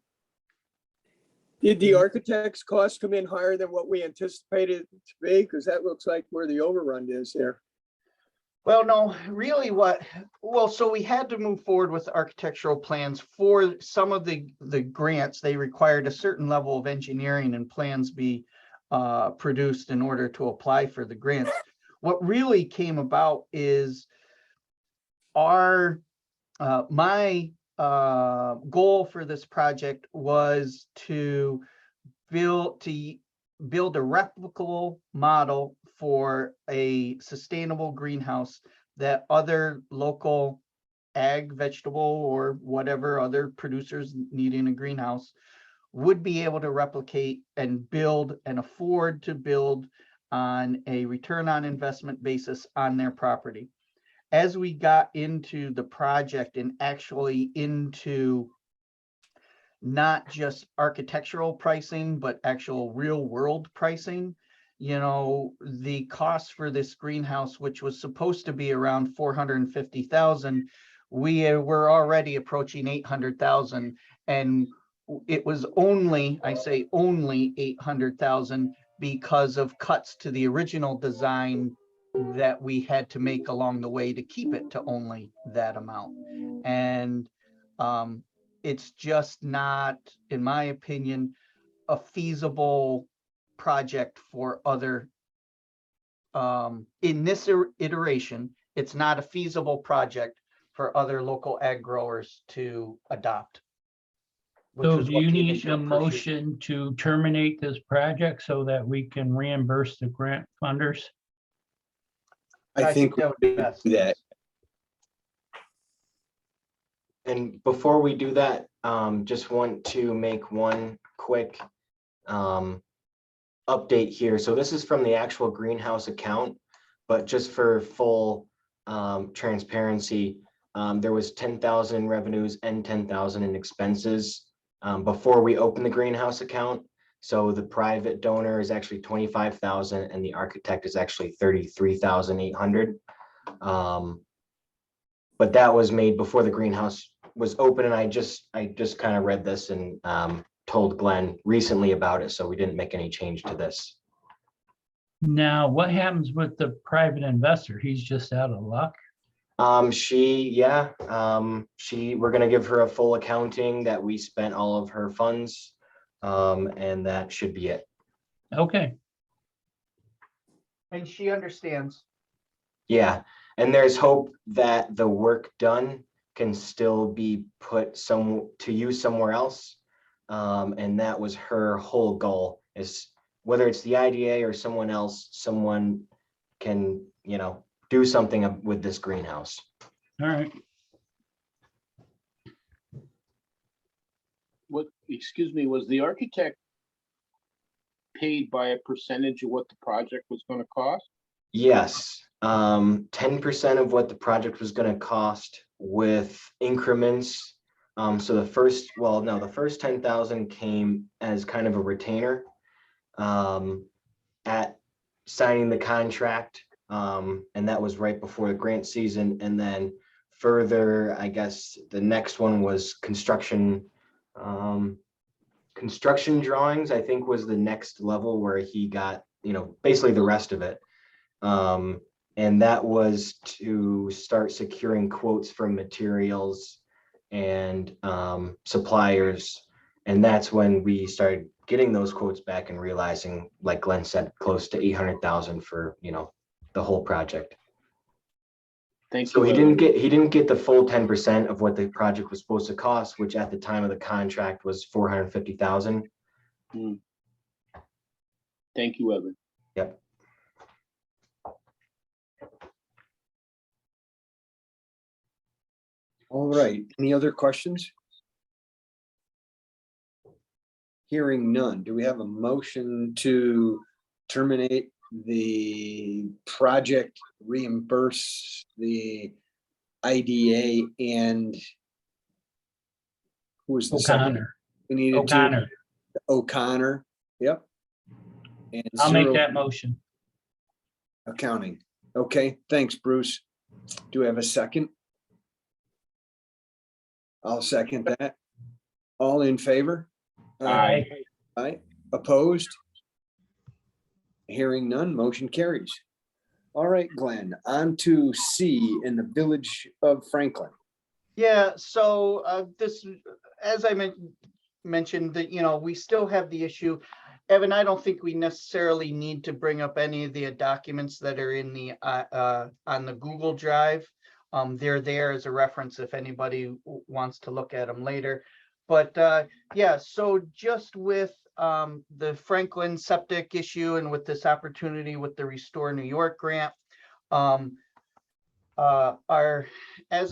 Did the architect's costs come in higher than what we anticipated it to be? Because that looks like where the overrun is there. Well, no, really so we had to move forward with architectural plans for some of the grants. They required a certain level of engineering and plans be produced in order to apply for the grants. What really came about is my goal for this project was to build a replicable model for a sustainable greenhouse that other local ag, vegetable, or whatever other producers needing a greenhouse would be able to replicate and build and afford to build on a return on investment basis on their property. As we got into the project and actually into not just architectural pricing, but actual real world pricing, you know, the cost for this greenhouse, which was supposed to be around 450,000, we were already approaching 800,000. And it was only, I say only 800,000 because of cuts to the original design that we had to make along the way to keep it to only that amount. And it's just not, in my opinion, a feasible project for other, in this iteration, it's not a feasible project for other local ag growers to adopt. which So was do what you the need initial a pursuit- motion to terminate this project so that we can reimburse the grant funders? I think that would be best. that And before we do that, just want to make one quick update here. So this is from the actual greenhouse account, but just for full transparency, there was 10,000 in revenues and 10,000 in expenses before we opened the greenhouse account. So the private donor is actually 25,000 and the architect is actually 33,800. But that was made before the greenhouse was open, and I just kind of read this and told Glenn recently about it, so we didn't make any change to this. Now, what happens with the private investor? He's just out of luck. We're gonna give her a full accounting that we spent all of her funds, and that should be it. Okay, And she understands. Yeah, and there's hope that the work done can still be put to use somewhere else. And that was her whole goal, is whether it's the IDA or someone else, someone can, do something with this greenhouse. all right. Excuse me, was the architect paid by a percentage of what the project was gonna cost? Yes, 10% of what the project was gonna cost with increments. So the first 10,000 came as kind of a retainer at signing the contract. And that was right before the grant season. And then further, I guess the next one was construction drawings, I think, was the next level where he got, basically the rest of it. And that was to start securing quotes from materials and suppliers. And that's when we started getting those quotes back and realizing, like Glenn said, close to 800,000 for, the whole project. Thank you. So he didn't get the full 10% of what the project was supposed to cost, which at the time of the contract was 450,000. Thank you, Evan. Yep. All right, any other questions? Hearing none, do we have a motion to terminate the project, reimburse the IDA, and who was the second? O'Connor. We needed O'Connor. to O'Connor, yep. And I'll make zero that motion. accounting. Okay, thanks, Bruce. Do we have a second? I'll second that. All in favor? Aye. Aye. Opposed? Hearing none, motion carries. All right, Glenn, on to C in the Village of Franklin. Yeah, so this, as I mentioned, that, we still have the issue. Evan, I don't think we necessarily need to bring up any of the documents that are in the on the Google Drive. They're there as a reference if anybody wants to look at them later. But yeah, so just with the Franklin septic issue and with this opportunity with the Restore New York grant, as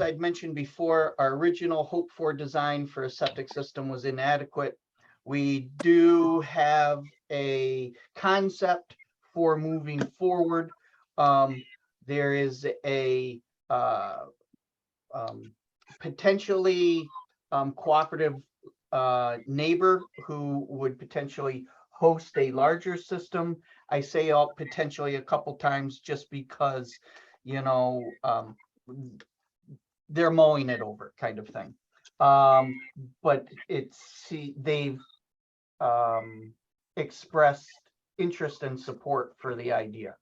I'd mentioned before, our original hope for design for a septic system was inadequate. We do have a concept for moving forward. There is a potentially cooperative neighbor who would potentially host a larger system. I say potentially a couple times just because, they're mowing it over kind of thing. But they've expressed interest and support for the idea.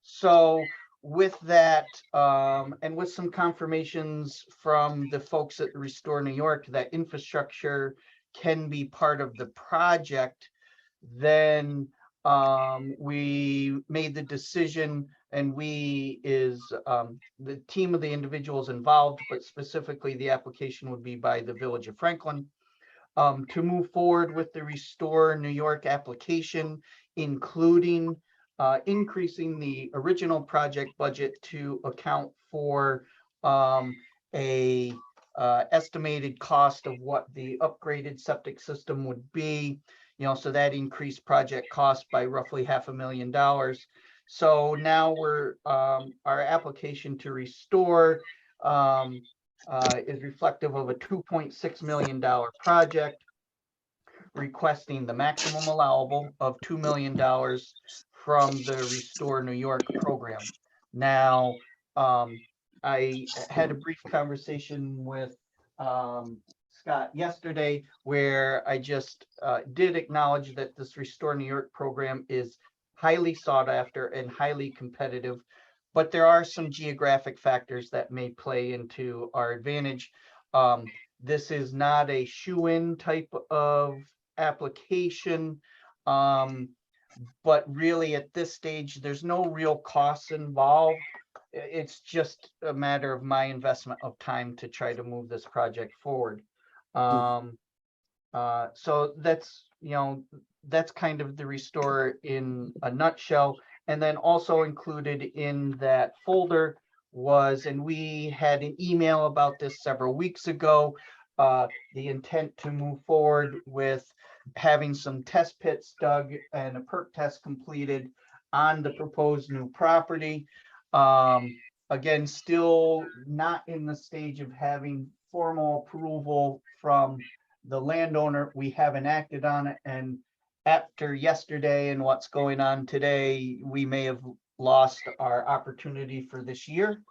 So with that, and with some confirmations from the folks at Restore New York that infrastructure can be part of the project, then we made the decision, and the team of the individuals involved, but specifically the application would be by the Village of Franklin, to move forward with the Restore New York application, including increasing the original project budget to account for a estimated cost of what the upgraded septic system would be. So that increased project cost by roughly $500,000. So now our application to Restore is reflective of a $2.6 million project, requesting the maximum allowable of $2 million from the Restore New York program. Now, I had a brief conversation with Scott yesterday, where I just did acknowledge that this Restore New York program is highly sought after and highly competitive, but there are some geographic factors that may play into our advantage. This is not a shoe-in type of application, but really at this stage, there's no real costs involved. It's just a matter of my investment of time to try to move this project forward. So that's kind of the Restore in a nutshell. And then also included in that folder was, and we had an email about this several weeks ago, the intent to move forward with having some test pits dug and a perk test completed on the proposed new property. Again, still not in the stage of having formal approval from the landowner. We haven't acted on it, and after yesterday and what's going on today, we may have lost our opportunity for this year,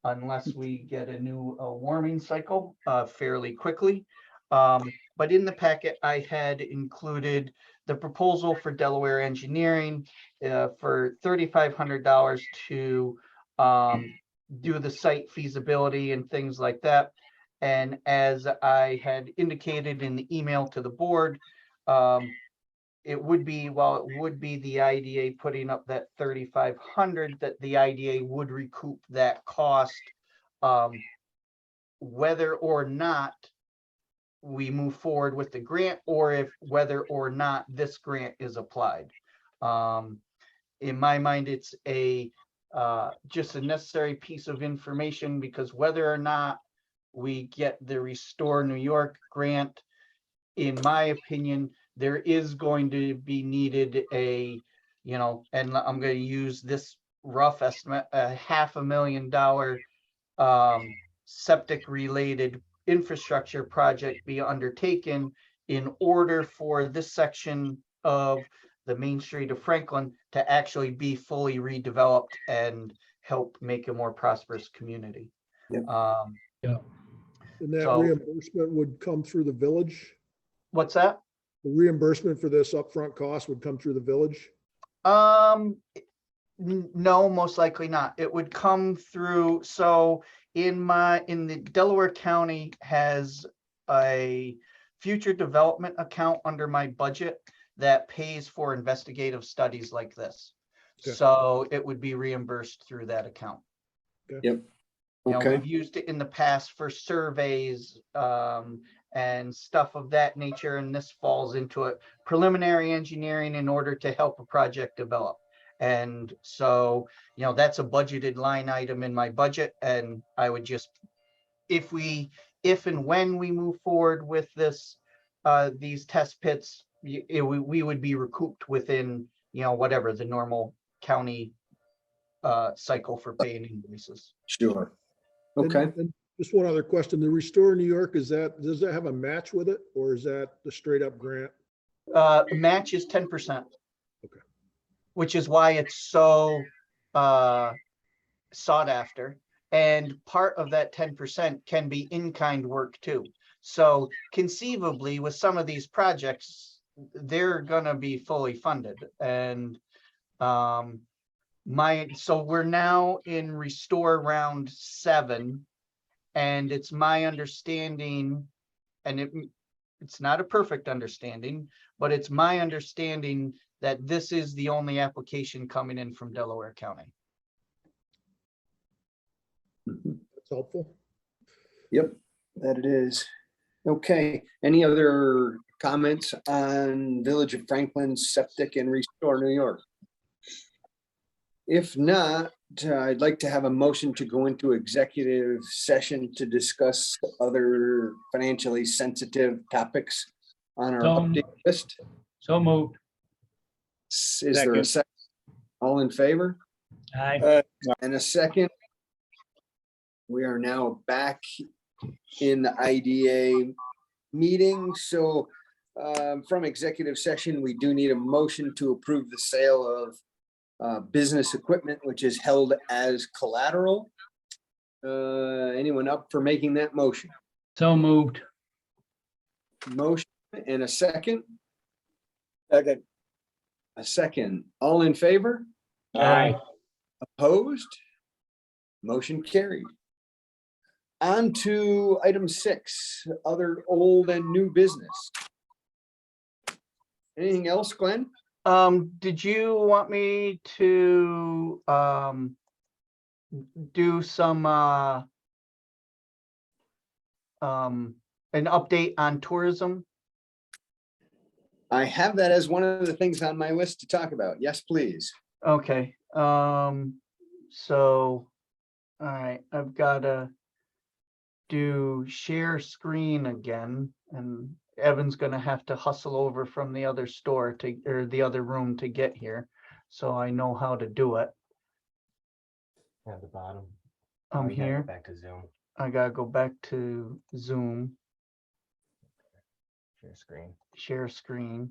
unless we get a new warming cycle fairly quickly. But in the packet, I had included the proposal for Delaware Engineering for $3,500 to do the site feasibility and things like that. And as I had indicated in the email to the board, it would be the IDA putting up that $3,500, that the IDA would recoup that cost, whether or not we move forward with the grant, or whether or not this grant is applied. In my mind, it's just a necessary piece of information, because whether or not we get the Restore New York grant, in my opinion, there is going to be needed and I'm going to use this rough estimate, a $500,000 septic related infrastructure project be undertaken in order for this section of the Main Street of Franklin to actually be fully redeveloped and help make a more prosperous community. Yep. And that So- reimbursement would come through the village? What's that? The reimbursement for this upfront cost would come through the village? No, most likely not. It would come through. So in the Delaware County has a future development account under my budget that pays for investigative studies like this. Okay. So it would be reimbursed through that account. Yep. We've Okay. used it in the past for surveys and stuff of that nature, and this falls into a preliminary engineering in order to help a project develop. And so, that's a budgeted line item in my budget, and I would just, if and when we move forward with this, these test pits, we would be recouped within, whatever the normal county cycle for paying invoices. Sure. And- Okay. and just one other question, the Restore New York, does that have a match with it, or is that the straight up grant? Match is 10%. Okay. Which is why it's so sought after. And part of that 10% can be in-kind work too. So conceivably, with some of these projects, they're gonna be fully funded. And so we're now in restore round 7. And it's my understanding, and it's not a perfect understanding, but it's my understanding that this is the only application coming in from Delaware County. That's helpful. Yep, that it is. Okay, any other comments on Village of Franklin's septic and restore New York? If not, I'd like to have a motion to go into executive session to discuss other financially sensitive topics on our So- update list. So moved. Is there a second? All in favor? Aye. And a second. We are now back in the IDA meeting. So from executive session, we do need a motion to approve the sale of business equipment, which is held as collateral. Anyone up for making that motion? So moved. Motion and a second. Second. A second. All in favor? Aye. Opposed? Motion carried. On to item 6, other old and new business. Anything else, Glenn? Did you want me to do some an update on tourism? I have that as one of the things on my list to talk about. Yes, please. Okay, so, all right, I've gotta do share screen again, and Evan's gonna have to hustle over from the other store or the other room to get here, so I know how to do it. At the bottom. I'm You gotta go here. Back to Zoom, I gotta go back to Zoom, share screen. share screen,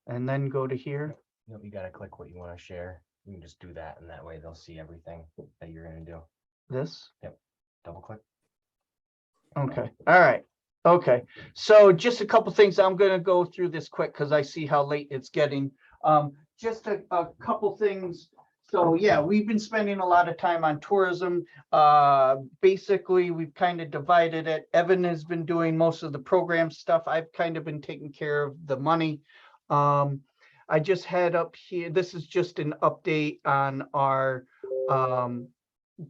and then go to here. No, you gotta click what you wanna share. You can just do that, and that way they'll see everything that you're gonna do. This. Double click. Okay, all right. Okay, so just a couple things. I'm gonna go through this quick because I see how late it's getting. Just a couple things. So yeah, we've been spending a lot of time on tourism. Basically, we've kind of divided it. Evan has been doing most of the program stuff. I've kind of been taking care of the money. I just had up here, this is just an update on our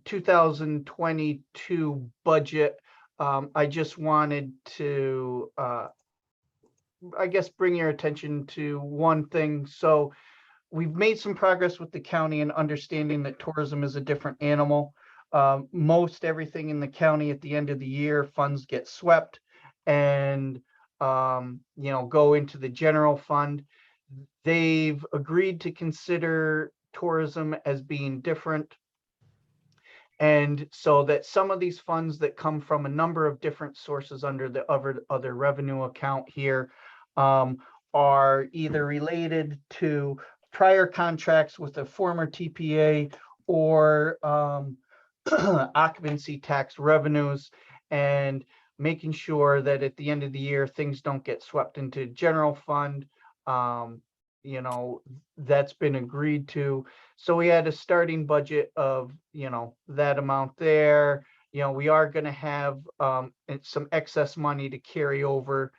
2022 budget. I just wanted to, I guess, bring your attention to one thing. So we've made some progress with the county in understanding that tourism is a different animal. Most everything in the county at the end of the year, funds get swept and, go into the general fund. They've agreed to consider tourism as being different. And so that some of these funds that come from a number of different sources under the other revenue account here are either related to prior contracts with a former TPA or occupancy tax revenues, and making sure that at the end of the year, things don't get swept into general fund. That's been agreed to. So we had a starting budget of, that amount there. We are going to have some excess money to carry over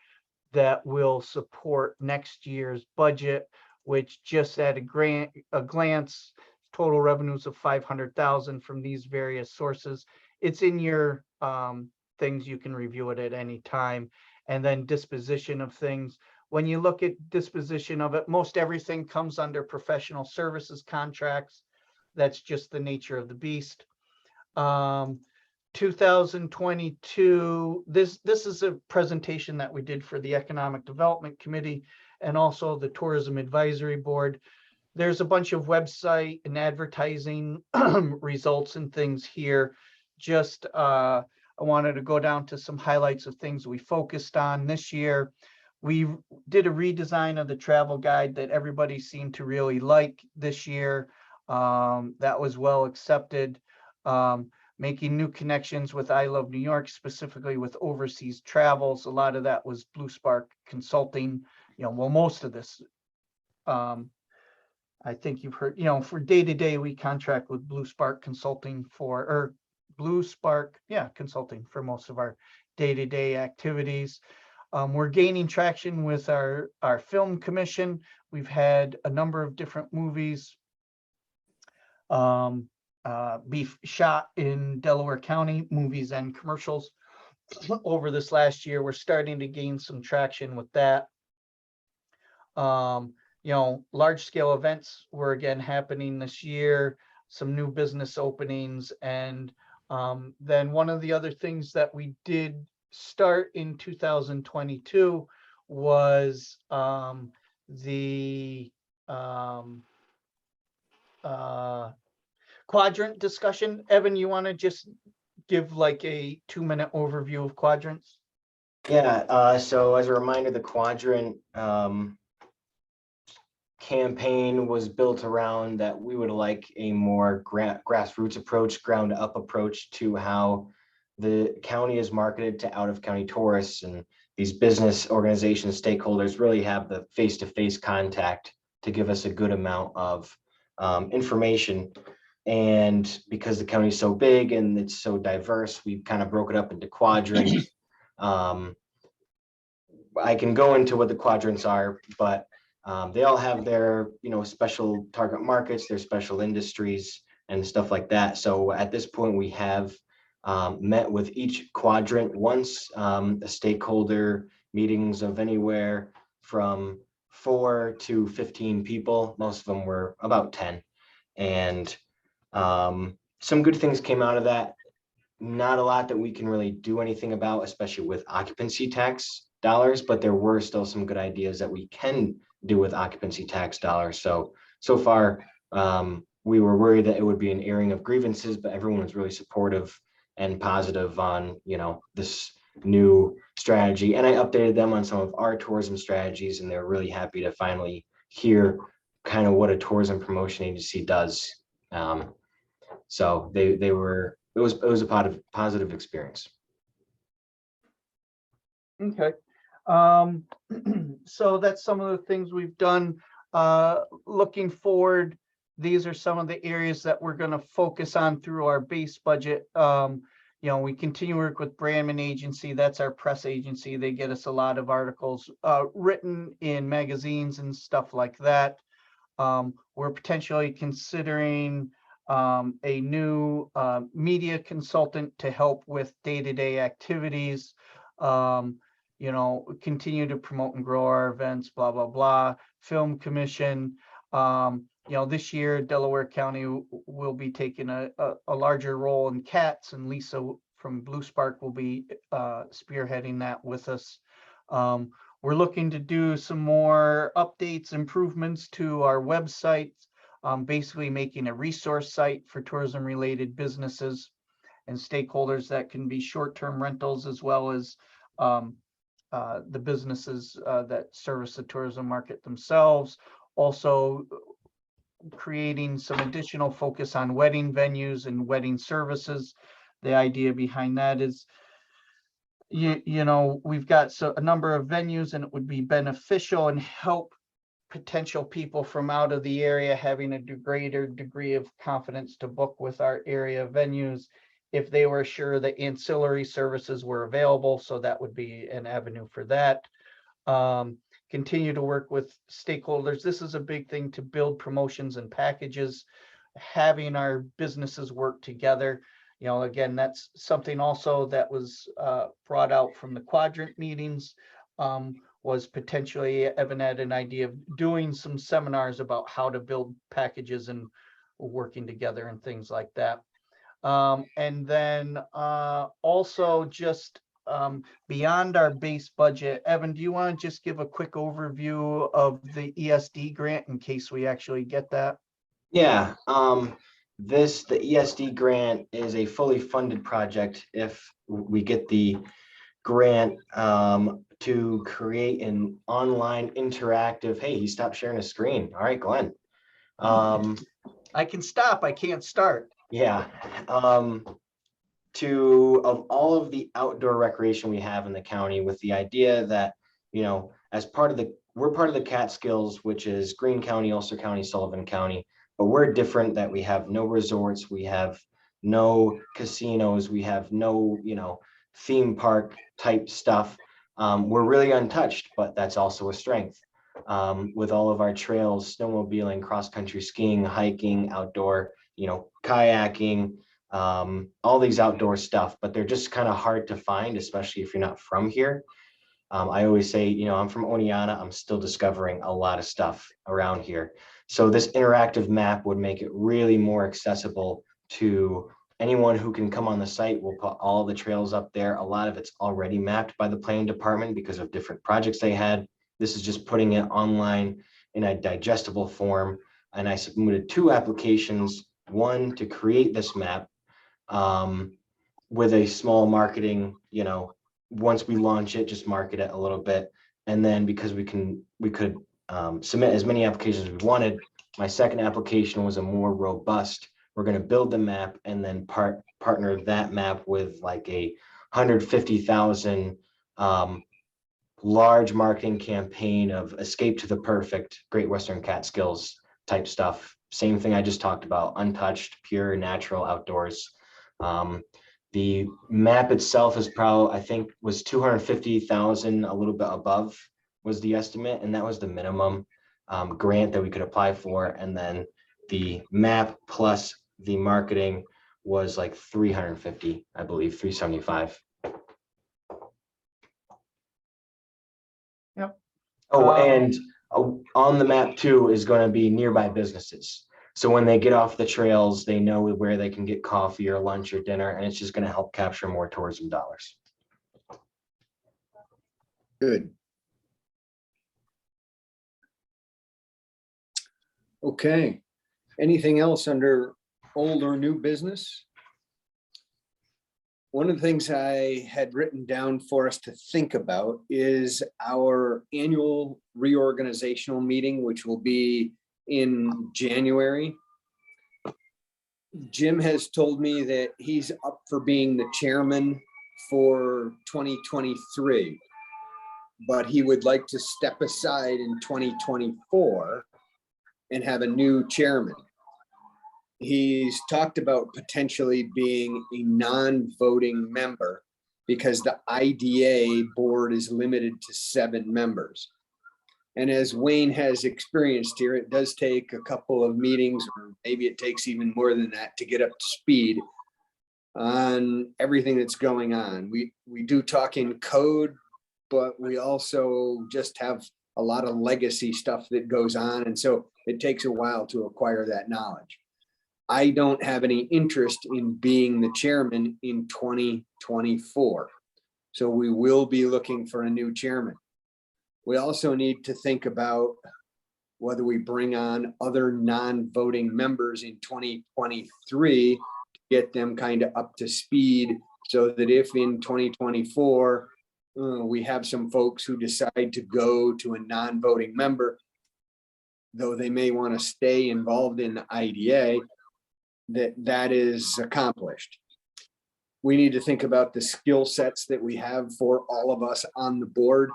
that will support next year's budget, which just at a glance, total revenues of 500,000 from these various sources. It's in your things. You can review it at any time. And then disposition of things. When you look at disposition of it, most everything comes under professional services contracts. That's just the nature of the beast. 2022, this is a presentation that we did for the Economic Development Committee and also the Tourism Advisory Board. There's a bunch of website and advertising results and things here. Just I wanted to go down to some highlights of things we focused on this year. We did a redesign of the travel guide that everybody seemed to really like this year. That was well accepted. making new connections with I Love New York, specifically with overseas travels. A lot of that was Blue Spark Consulting. Well, most of this, I think you've heard, for day-to-day, we contract with Blue Spark Consulting Consulting for most of our day-to-day activities. We're gaining traction with our film commission. We've had a number of different movies be shot in Delaware County, movies and commercials over this last year. We're starting to gain some traction with that. Large scale events were again happening this year, some new business openings. And then one of the other things that we did start in 2022 was the quadrant discussion. Evan, you want to just give like a 2-minute overview of quadrants? Yeah, so as a reminder, the quadrant campaign was built around that we would like a more grassroots approach, ground up approach to how the county is marketed to out of county tourists, and these business organizations, stakeholders really have the face-to-face contact to give us a good amount of information. And because the county is so big and it's so diverse, we've kind of broke it up into quadrants. I can go into what the quadrants are, but they all have their, special target markets, their special industries and stuff like that. So at this point, we have met with each quadrant once, the stakeholder meetings of anywhere from 4 to 15 people. Most of them were about 10. And some good things came out of that. Not a lot that we can really do anything about, especially with occupancy tax dollars, but there were still some good ideas that we can do with occupancy tax dollars. So far, we were worried that it would be an airing of grievances, but everyone was really supportive and positive on, this new strategy. And I updated them on some of our tourism strategies, and they're really happy to finally hear kind of what a tourism promotion agency does. So they were, it was a positive experience. Okay. So that's some of the things we've done. Looking forward, these are some of the areas that we're going to focus on through our base budget. We continue to work with Brandman Agency. That's our press agency. They get us a lot of articles written in magazines and stuff like that. We're potentially considering a new media consultant to help with day-to-day activities. Continue to promote and grow our events, blah, blah, blah. Film commission. This year, Delaware County will be taking a larger role in CATS, and Lisa from Blue Spark will be spearheading that with us. We're looking to do some more updates, improvements to our website, basically making a resource site for tourism-related businesses and stakeholders that can be short-term rentals, as well as the businesses that service the tourism market themselves. Also creating some additional focus on wedding venues and wedding services. The idea behind that is, we've got a number of venues, and it would be beneficial and help potential people from out of the area having a greater degree of confidence to book with our area venues if they were sure that ancillary services were available. So that would be an avenue for that. Continue to work with stakeholders. This is a big thing, to build promotions and packages, having our businesses work together. Again, that's something also that was brought out from the quadrant meetings, was potentially Evan had an idea of doing some seminars about how to build packages and working together and things like that. And then also just beyond our base budget, Evan, do you want to just give a quick overview of the ESD grant in case we actually get that? Yeah, the ESD grant is a fully funded project if we get the grant to create an online interactive. Hey, he stopped sharing his screen. All right, Glenn. I can stop, I can't start. Yeah. of all of the outdoor recreation we have in the county, with the idea that, you know, as part of we're part of the Catskills, which is Greene County, Ulster County, Sullivan County, but we're different that we have no resorts, we have no casinos, we have no, you know, theme park type stuff. We're really untouched, but that's also a strength. With all of our trails, snowmobiling, cross-country skiing, hiking, outdoor, you know, kayaking, all these outdoor stuff, but they're just kind of hard to find, especially if you're not from here. I always say, you know, I'm from Oneonta, I'm still discovering a lot of stuff around here. So this interactive map would make it really more accessible to anyone who can come on the site. We'll put all the trails up there. A lot of it's already mapped by the planning department because of different projects they had. This is just putting it online in a digestible form. And I submitted 2 applications, one to create this map with a small marketing, you know, once we launch it, just market it a little bit. And then because we could submit as many applications as we wanted, my second application was a more robust, we're going to build the map and then partner that map with like a 150,000 large marketing campaign of escape to the perfect Great Western Catskills type stuff. Same thing I just talked about, untouched, pure, natural outdoors. The map itself is probably, I think, was 250,000, a little bit above was the estimate, and that was the minimum grant that we could apply for. And then the map plus the marketing was like 350, I believe, 375. Yep. Oh, and on the map too is going to be nearby businesses. So when they get off the trails, they know where they can get coffee or lunch or dinner, and it's just going to help capture more tourism dollars. Good. Okay. Anything else under old or new business? One of the things I had written down for us to think about is our annual reorganizational meeting, which will be in January. Jim has told me that he's up for being the chairman for 2023, but he would like to step aside in 2024 and have a new chairman. He's talked about potentially being a non-voting member because the IDA board is limited to 7 members. And as Wayne has experienced here, it does take a couple of meetings, or maybe it takes even more than that, to get up to speed on everything that's going on. We do talk in code, but we also just have a lot of legacy stuff that goes on. And so it takes a while to acquire that knowledge. I don't have any interest in being the chairman in 2024. So we will be looking for a new chairman. We also need to think about whether we bring on other non-voting members in 2023 to get them kind of up to speed, so that if in 2024 we have some folks who decide to go to a non-voting member, though they may want to stay involved in the IDA, that is accomplished. We need to think about the skill sets that we have for all of us on the board.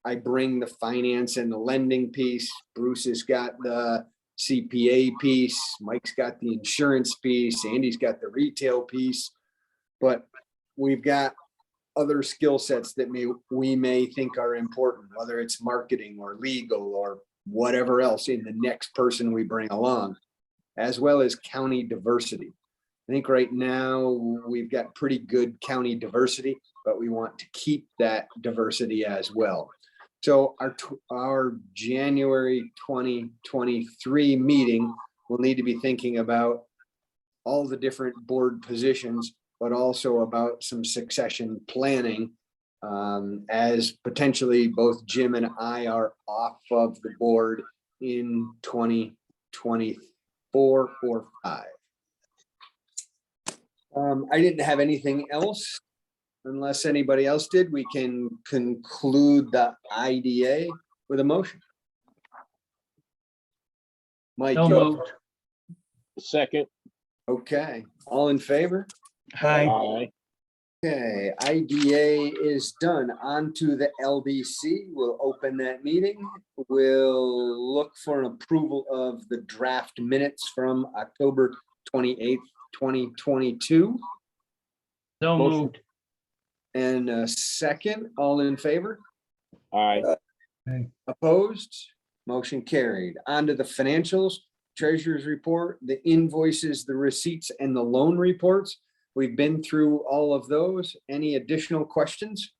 I bring the finance and the lending piece. Bruce has got the CPA piece. Mike's got the insurance piece. Andy's got the retail piece. But we've got other skill sets that we may think are important, whether it's marketing or legal or whatever else in the next person we bring along, as well as county diversity. I think right now we've got pretty good county diversity, but we want to keep that diversity as well. So our January 2023 meeting will need to be thinking about all the different board positions, but also about some succession planning, as potentially both Jim and I are off of the board in 2024 or 5. I didn't have anything else. Unless anybody else did, we can conclude the IDA with a motion. Mike, So moved. Second. okay, all in favor? Hi. Aye. Okay, IDA is done. On to the LDC. We'll open that meeting. We'll look for an approval of the draft minutes from October 28th, 2022. So Motion. moved. And a second, all in favor? Aye. Opposed? Motion carried. On to the financials, treasurer's report, the invoices, the receipts, and the loan reports. We've been through all of those. Any additional questions?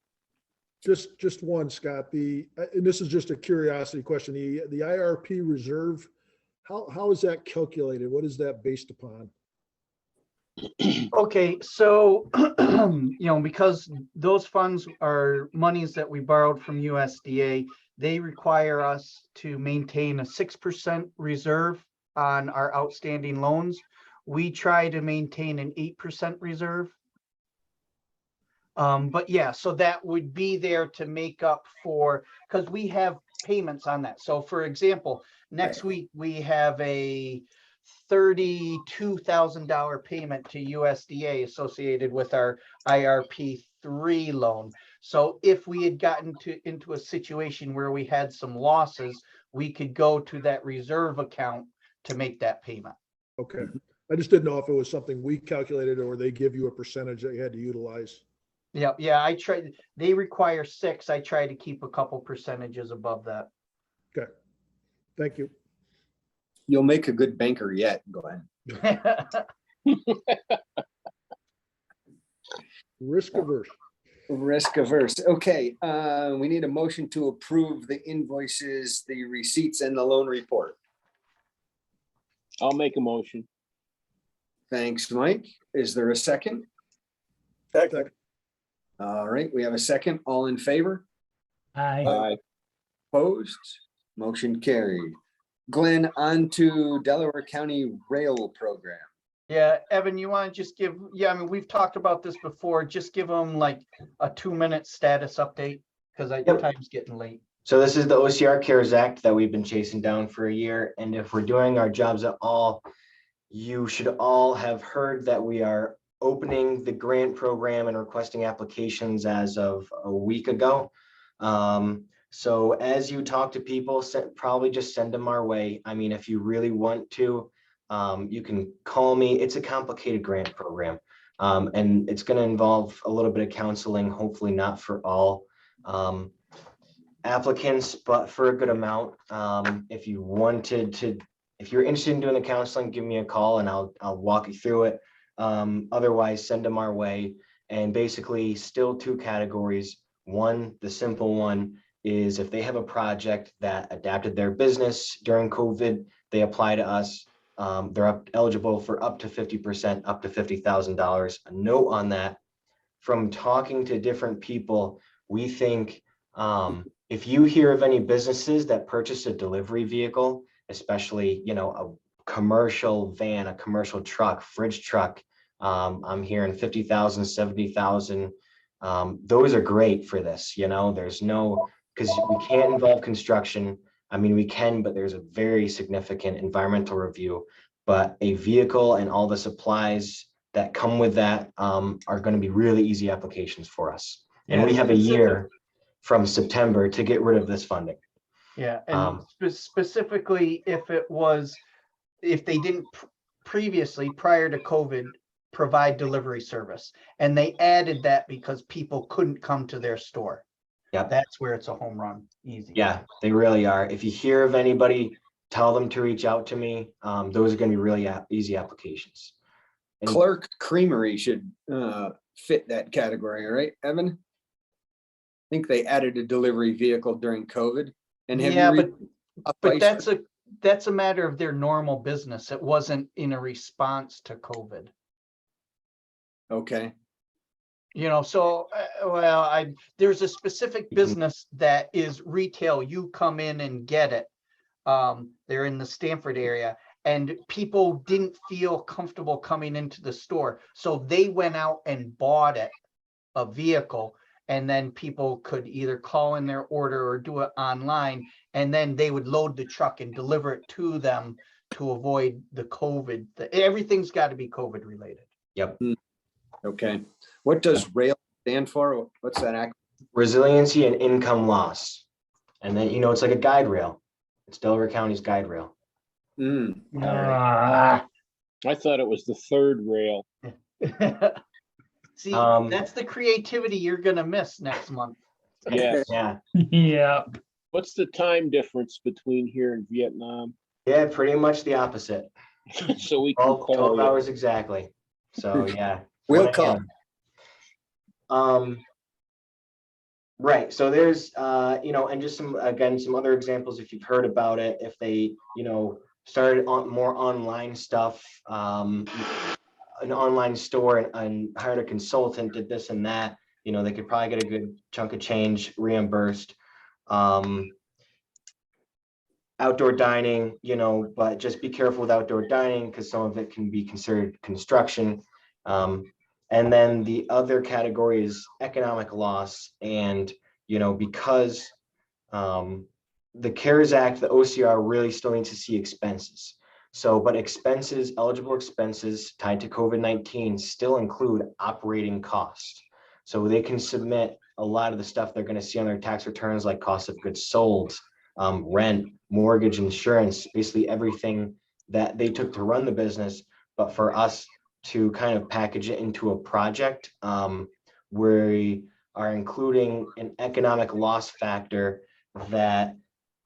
Just one, Scott, and this is just a curiosity question, the IRP reserve, how is that calculated? What is that based upon? Okay, so, because those funds are monies that we borrowed from USDA, they require us to maintain a 6% reserve on our outstanding loans. We try to maintain an 8% reserve. But yeah, so that would be there to make up for, because we have payments on that. So for example, next week we have a $32,000 payment to USDA associated with our IRP3 loan. So if we had gotten into a situation where we had some losses, we could go to that reserve account to make that payment. Okay, I just didn't know if it was something we calculated or they give you a percentage that you had to utilize. Yeah, I tried, they require 6. I try to keep a couple percentages above that. Okay, thank you. You'll make a good banker yet. Go ahead. Risk averse. Risk averse. Okay, we need a motion to approve the invoices, the receipts, and the loan report. I'll make a motion. Thanks, Mike. Is there a second? Second. All right, we have a second. All in favor? Aye. Aye. Opposed? Motion carried. Glenn, on to Delaware County Rail Program. Yeah, Evan, you want to just give, I mean, we've talked about this before, just give them like a 2-minute status update, because Yep. time's getting late. So this is the OCR CARES Act that we've been chasing down for a year. And if we're doing our jobs at all, you should all have heard that we are opening the grant program and requesting applications as of a week ago. So as you talk to people, probably just send them our way. I mean, if you really want to, you can call me. It's a complicated grant program. And it's going to involve a little bit of counseling, hopefully not for all applicants, but for a good amount. If you wanted to, if you're interested in doing the counseling, give me a call and I'll walk you through it. Otherwise, send them our way. And basically still 2 categories. One, the simple one is if they have a project that adapted their business during COVID, they apply to us. They're eligible for up to 50%, up to $50,000. A note on that, from talking to different people, we think if you hear of any businesses that purchase a delivery vehicle, especially, a commercial van, a commercial truck, fridge truck, I'm hearing 50,000, 70,000. Those are great for this, there's no, because we can't involve construction. I mean, we can, but there's a very significant environmental review, but a vehicle and all the supplies that come with that are going to be really easy applications for us. And we have a year from September to get rid of this funding. Yeah, and specifically if they didn't previously, prior to COVID, provide delivery service, and they added that because people couldn't come to their store. Yep. That's where it's a home run, easy. Yeah, they really are. If you hear of anybody, tell them to reach out to me. Those are going to be really easy applications. And Clark Creamery should fit that category, right, Evan? I think they added a delivery vehicle during COVID. And have Yeah, you but that's a matter of their normal business. It wasn't in a response to COVID. Okay. So, there's a specific business that is retail. You come in and get it. They're in the Stanford area, and people didn't feel comfortable coming into the store. So they went out and bought a vehicle, and then people could either call in their order or do it online. And then they would load the truck and deliver it to them to avoid the COVID. Everything's got to be COVID related. Yep. Okay. What does RAIL stand for? What's that acronym? Resiliency and income loss. And then, it's like a guide rail. It's Delaware County's guide rail. Ah. I thought it was the third rail. See, Um, that's the creativity you're gonna miss next month. Yes. Yeah, Yeah, What's the time difference between here and Vietnam? yeah, pretty much the opposite. So we can 12 call you. hours exactly. So yeah. We'll 1 call. a.m. Right, so there's, and just some other examples, if you've heard about it, if they, started on more online stuff, an online store and hired a consultant, did this and that, they could probably get a good chunk of change reimbursed. Outdoor dining, but just be careful with outdoor dining because some of it can be considered construction. And then the other category is economic loss. And, because the CARES Act, the OCR really still needs to see expenses. So, but eligible expenses tied to COVID-19 still include operating costs. So they can submit a lot of the stuff they're going to see on their tax returns, like cost of goods sold, rent, mortgage, insurance, basically everything that they took to run the business. But for us to kind of package it into a project, we are including an economic loss factor that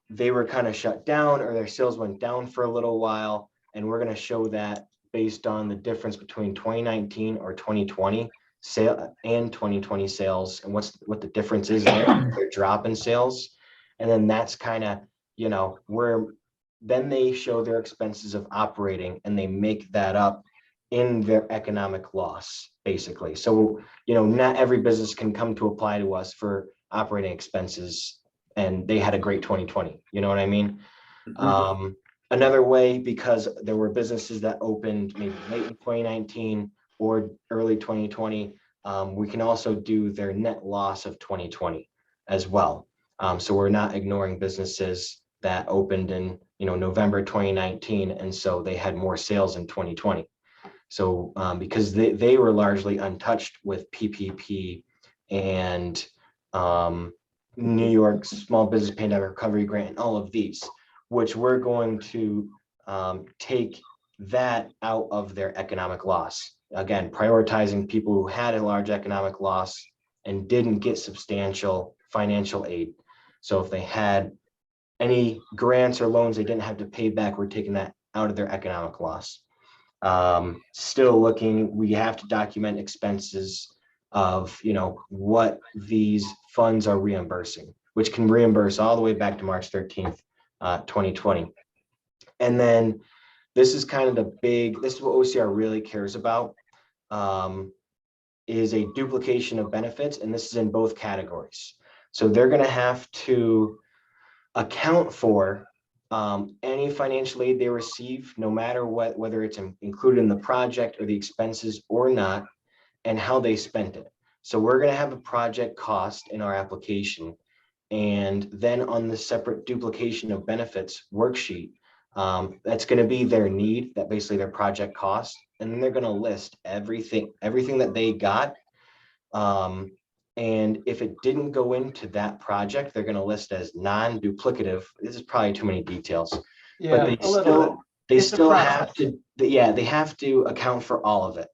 they were kind of shut down or their sales went down for a little while. And we're going to show that based on the difference between 2019 or 2020 sale and 2020 sales and what the difference is there, their drop in sales. And then that's kind of, where then they show their expenses of operating and they make that up in their economic loss, basically. So, not every business can come to apply to us for operating expenses. And they had a great 2020, you know what I mean? Another way, because there were businesses that opened maybe late in 2019 or early 2020, we can also do their net loss of 2020 as well. So we're not ignoring businesses that opened in, November 2019, and so they had more sales in 2020. So because they were largely untouched with PPP and New York's Small Business Pandemic Recovery Grant and all of these, which we're going to take that out of their economic loss. Again, prioritizing people who had a large economic loss and didn't get substantial financial aid. So if they had any grants or loans they didn't have to pay back, we're taking that out of their economic loss. Still looking, we have to document expenses of, what these funds are reimbursing, which can reimburse all the way back to March 13th, 2020. And then this is kind of this is what OCR really cares about, is a duplication of benefits. And this is in both categories. So they're going to have to account for any financial aid they receive, no matter whether it's included in the project or the expenses or not, and how they spent it. So we're going to have a project cost in our application. And then on the separate duplication of benefits worksheet, that's going to be their need, that basically their project cost. And then they're going to list everything that they got. And if it didn't go into that project, they're going to list as non-duplicative. This is probably too many details. Yeah, But a little bit. they It's a still process. have to, they have to account for all of it.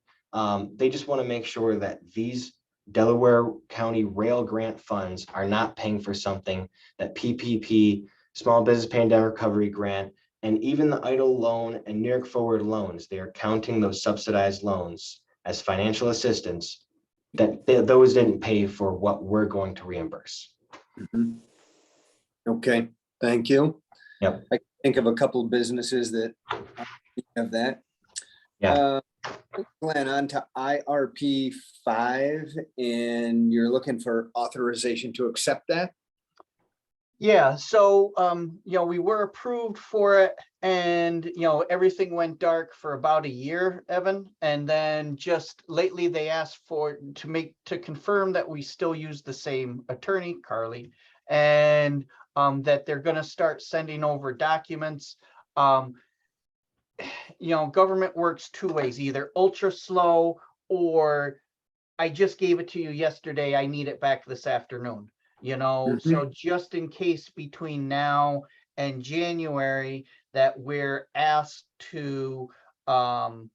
They just want to make sure that these Delaware County rail grant funds are not paying for something that PPP, Small Business Pandemic Recovery Grant, and even the EIDL loan and New York Forward loans, they are counting those subsidized loans as financial assistance, that those didn't pay for what we're going to reimburse. Okay, thank you. Yep. I can think of a couple of businesses that have that. Yeah. Glenn, on to IRP 5, and you're looking for authorization to accept that? Yeah, so, we were approved for it and, everything went dark for about a year, Evan. And then just lately they asked to confirm that we still use the same attorney, Carly, and that they're going to start sending over documents. Government works two ways, either ultra slow or I just gave it to you yesterday. I need it back this afternoon, you know, so just in case between now and January that we're asked to enter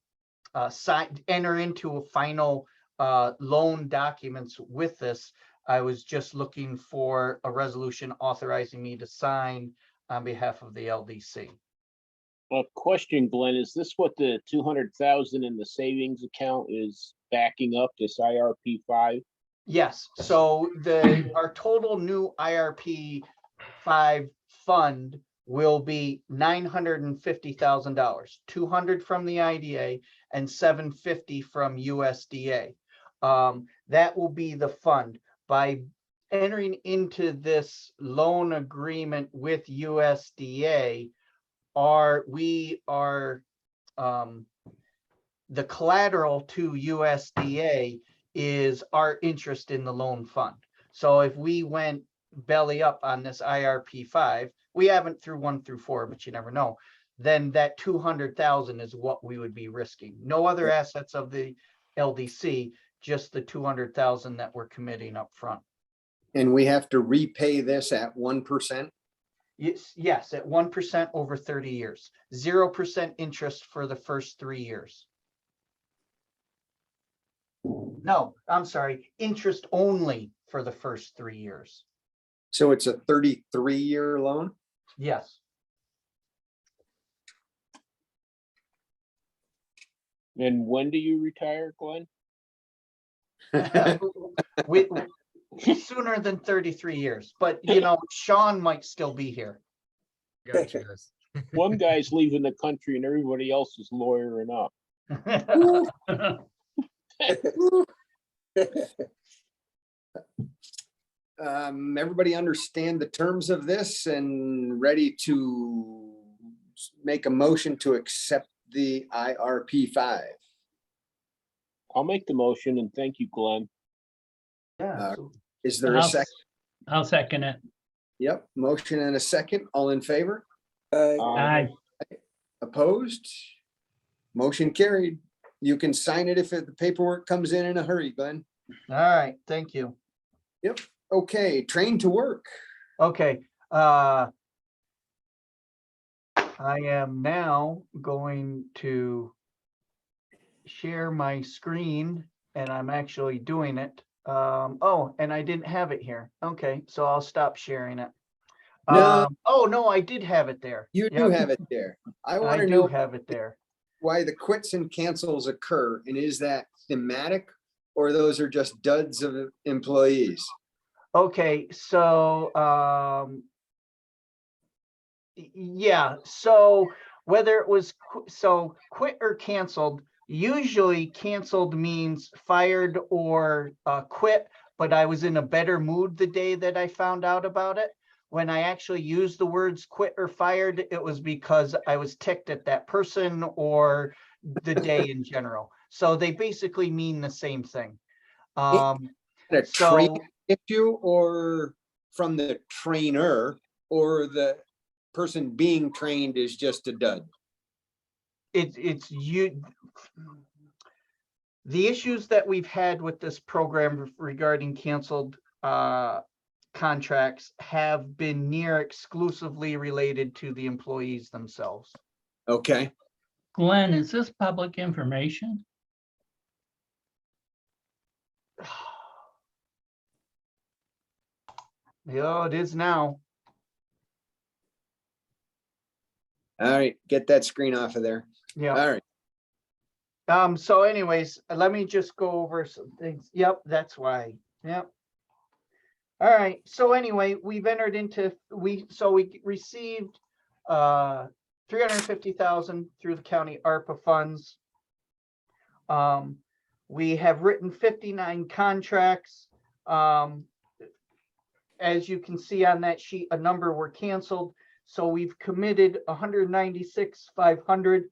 into a final loan documents with this, I was just looking for a resolution authorizing me to sign on behalf of the LDC. A question, Glenn, is this what the 200,000 in the savings account is backing up, this IRP 5? Yes, so our total new IRP 5 fund will be $950,000, 200 from the IDA and 750 from USDA. That will be the fund. By entering into this loan agreement with USDA, we are the collateral to USDA is our interest in the loan fund. So if we went belly up on this IRP 5, we haven't through 1 through 4, but you never know, then that 200,000 is what we would be risking. No other assets of the LDC, just the 200,000 that we're committing up front. And we have to repay this at 1%? Yes, at 1% over 30 years, 0% interest for the first 3 years. No, I'm sorry, interest only for the first 3 years. So it's a 33-year loan? Yes. And when do you retire, Glenn? Sooner than 33 years, but you know, Sean might still be here. Gotcha. One guy's leaving the country and everybody else is lawyering up. Everybody understand the terms of this and ready to make a motion to accept the IRP 5? I'll make the motion and thank you, Glenn. Yeah. Is there a second? I'll second it. Yep, motion and a second. All in favor? Aye. Opposed? Motion carried. You can sign it if the paperwork comes in a hurry, Glenn. All right, thank you. Yep. Okay, train to work. Okay, I am now going to share my screen and I'm actually doing it. Oh, and I didn't have it here. Okay, so I'll stop sharing it. No. Oh, no, I did have it there. You do have it there. I want I to do know have it there. why the quits and cancels occur, and is that thematic or those are just duds of employees? Okay, so yeah, so whether it was quit or canceled, usually canceled means fired or quit, but I was in a better mood the day that I found out about it. When I actually used the words quit or fired, it was because I was ticked at that person or the day in general. So they basically mean the same thing. A train issue or from the trainer, or the person being trained is just a dud? It's you. The issues that we've had with this program regarding canceled contracts have been near exclusively related to the employees themselves. Okay. Glenn, is this public information? Yeah, it is now. All right, get that screen off of there. Yeah. All right. So anyways, let me just go over some things. Yep, that's why. Yep. All right. So anyway, we've entered into we received 350,000 through the county ARPA funds. We have written 59 contracts. As you can see on that sheet, a number were canceled. So we've committed 196,500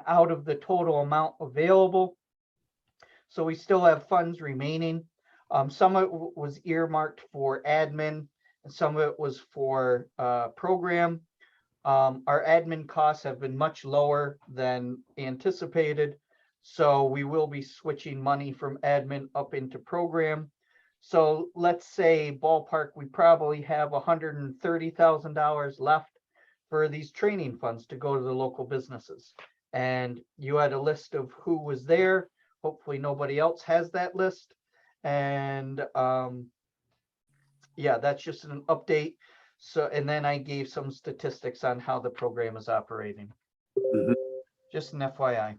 out of the total amount available. So we still have funds remaining. Some of it was earmarked for admin and some of it was for program. Our admin costs have been much lower than anticipated. So we will be switching money from admin up into program. So let's say ballpark, we probably have $130,000 left for these training funds to go to the local businesses. And you had a list of who was there. Hopefully nobody else has that list. And yeah, that's just an update. So, and then I gave some statistics on how the program is operating. Mhm. Just an FYI.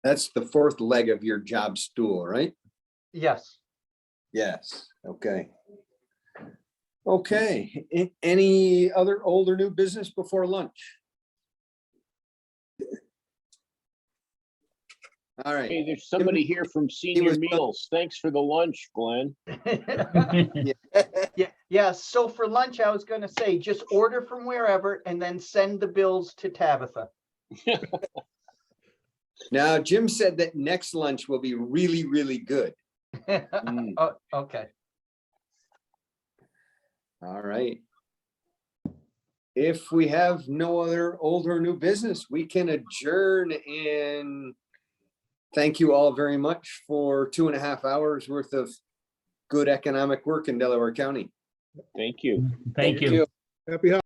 That's the fourth leg of your job stool, right? Yes. Yes, okay. Okay, any other old or new business before lunch? All Hey, right, there's somebody here from Senior was- Meals. Thanks for the lunch, Glenn. Yeah. So for lunch, I was gonna say, just order from wherever and then send the bills to Tabitha. now Jim said that next lunch will be really, really good. Mm, Oh, okay. all right. If we have no other old or new business, we can adjourn and thank you all very much for 2.5 hours worth of good economic work in Delaware County. Thank you. Thank you. Happy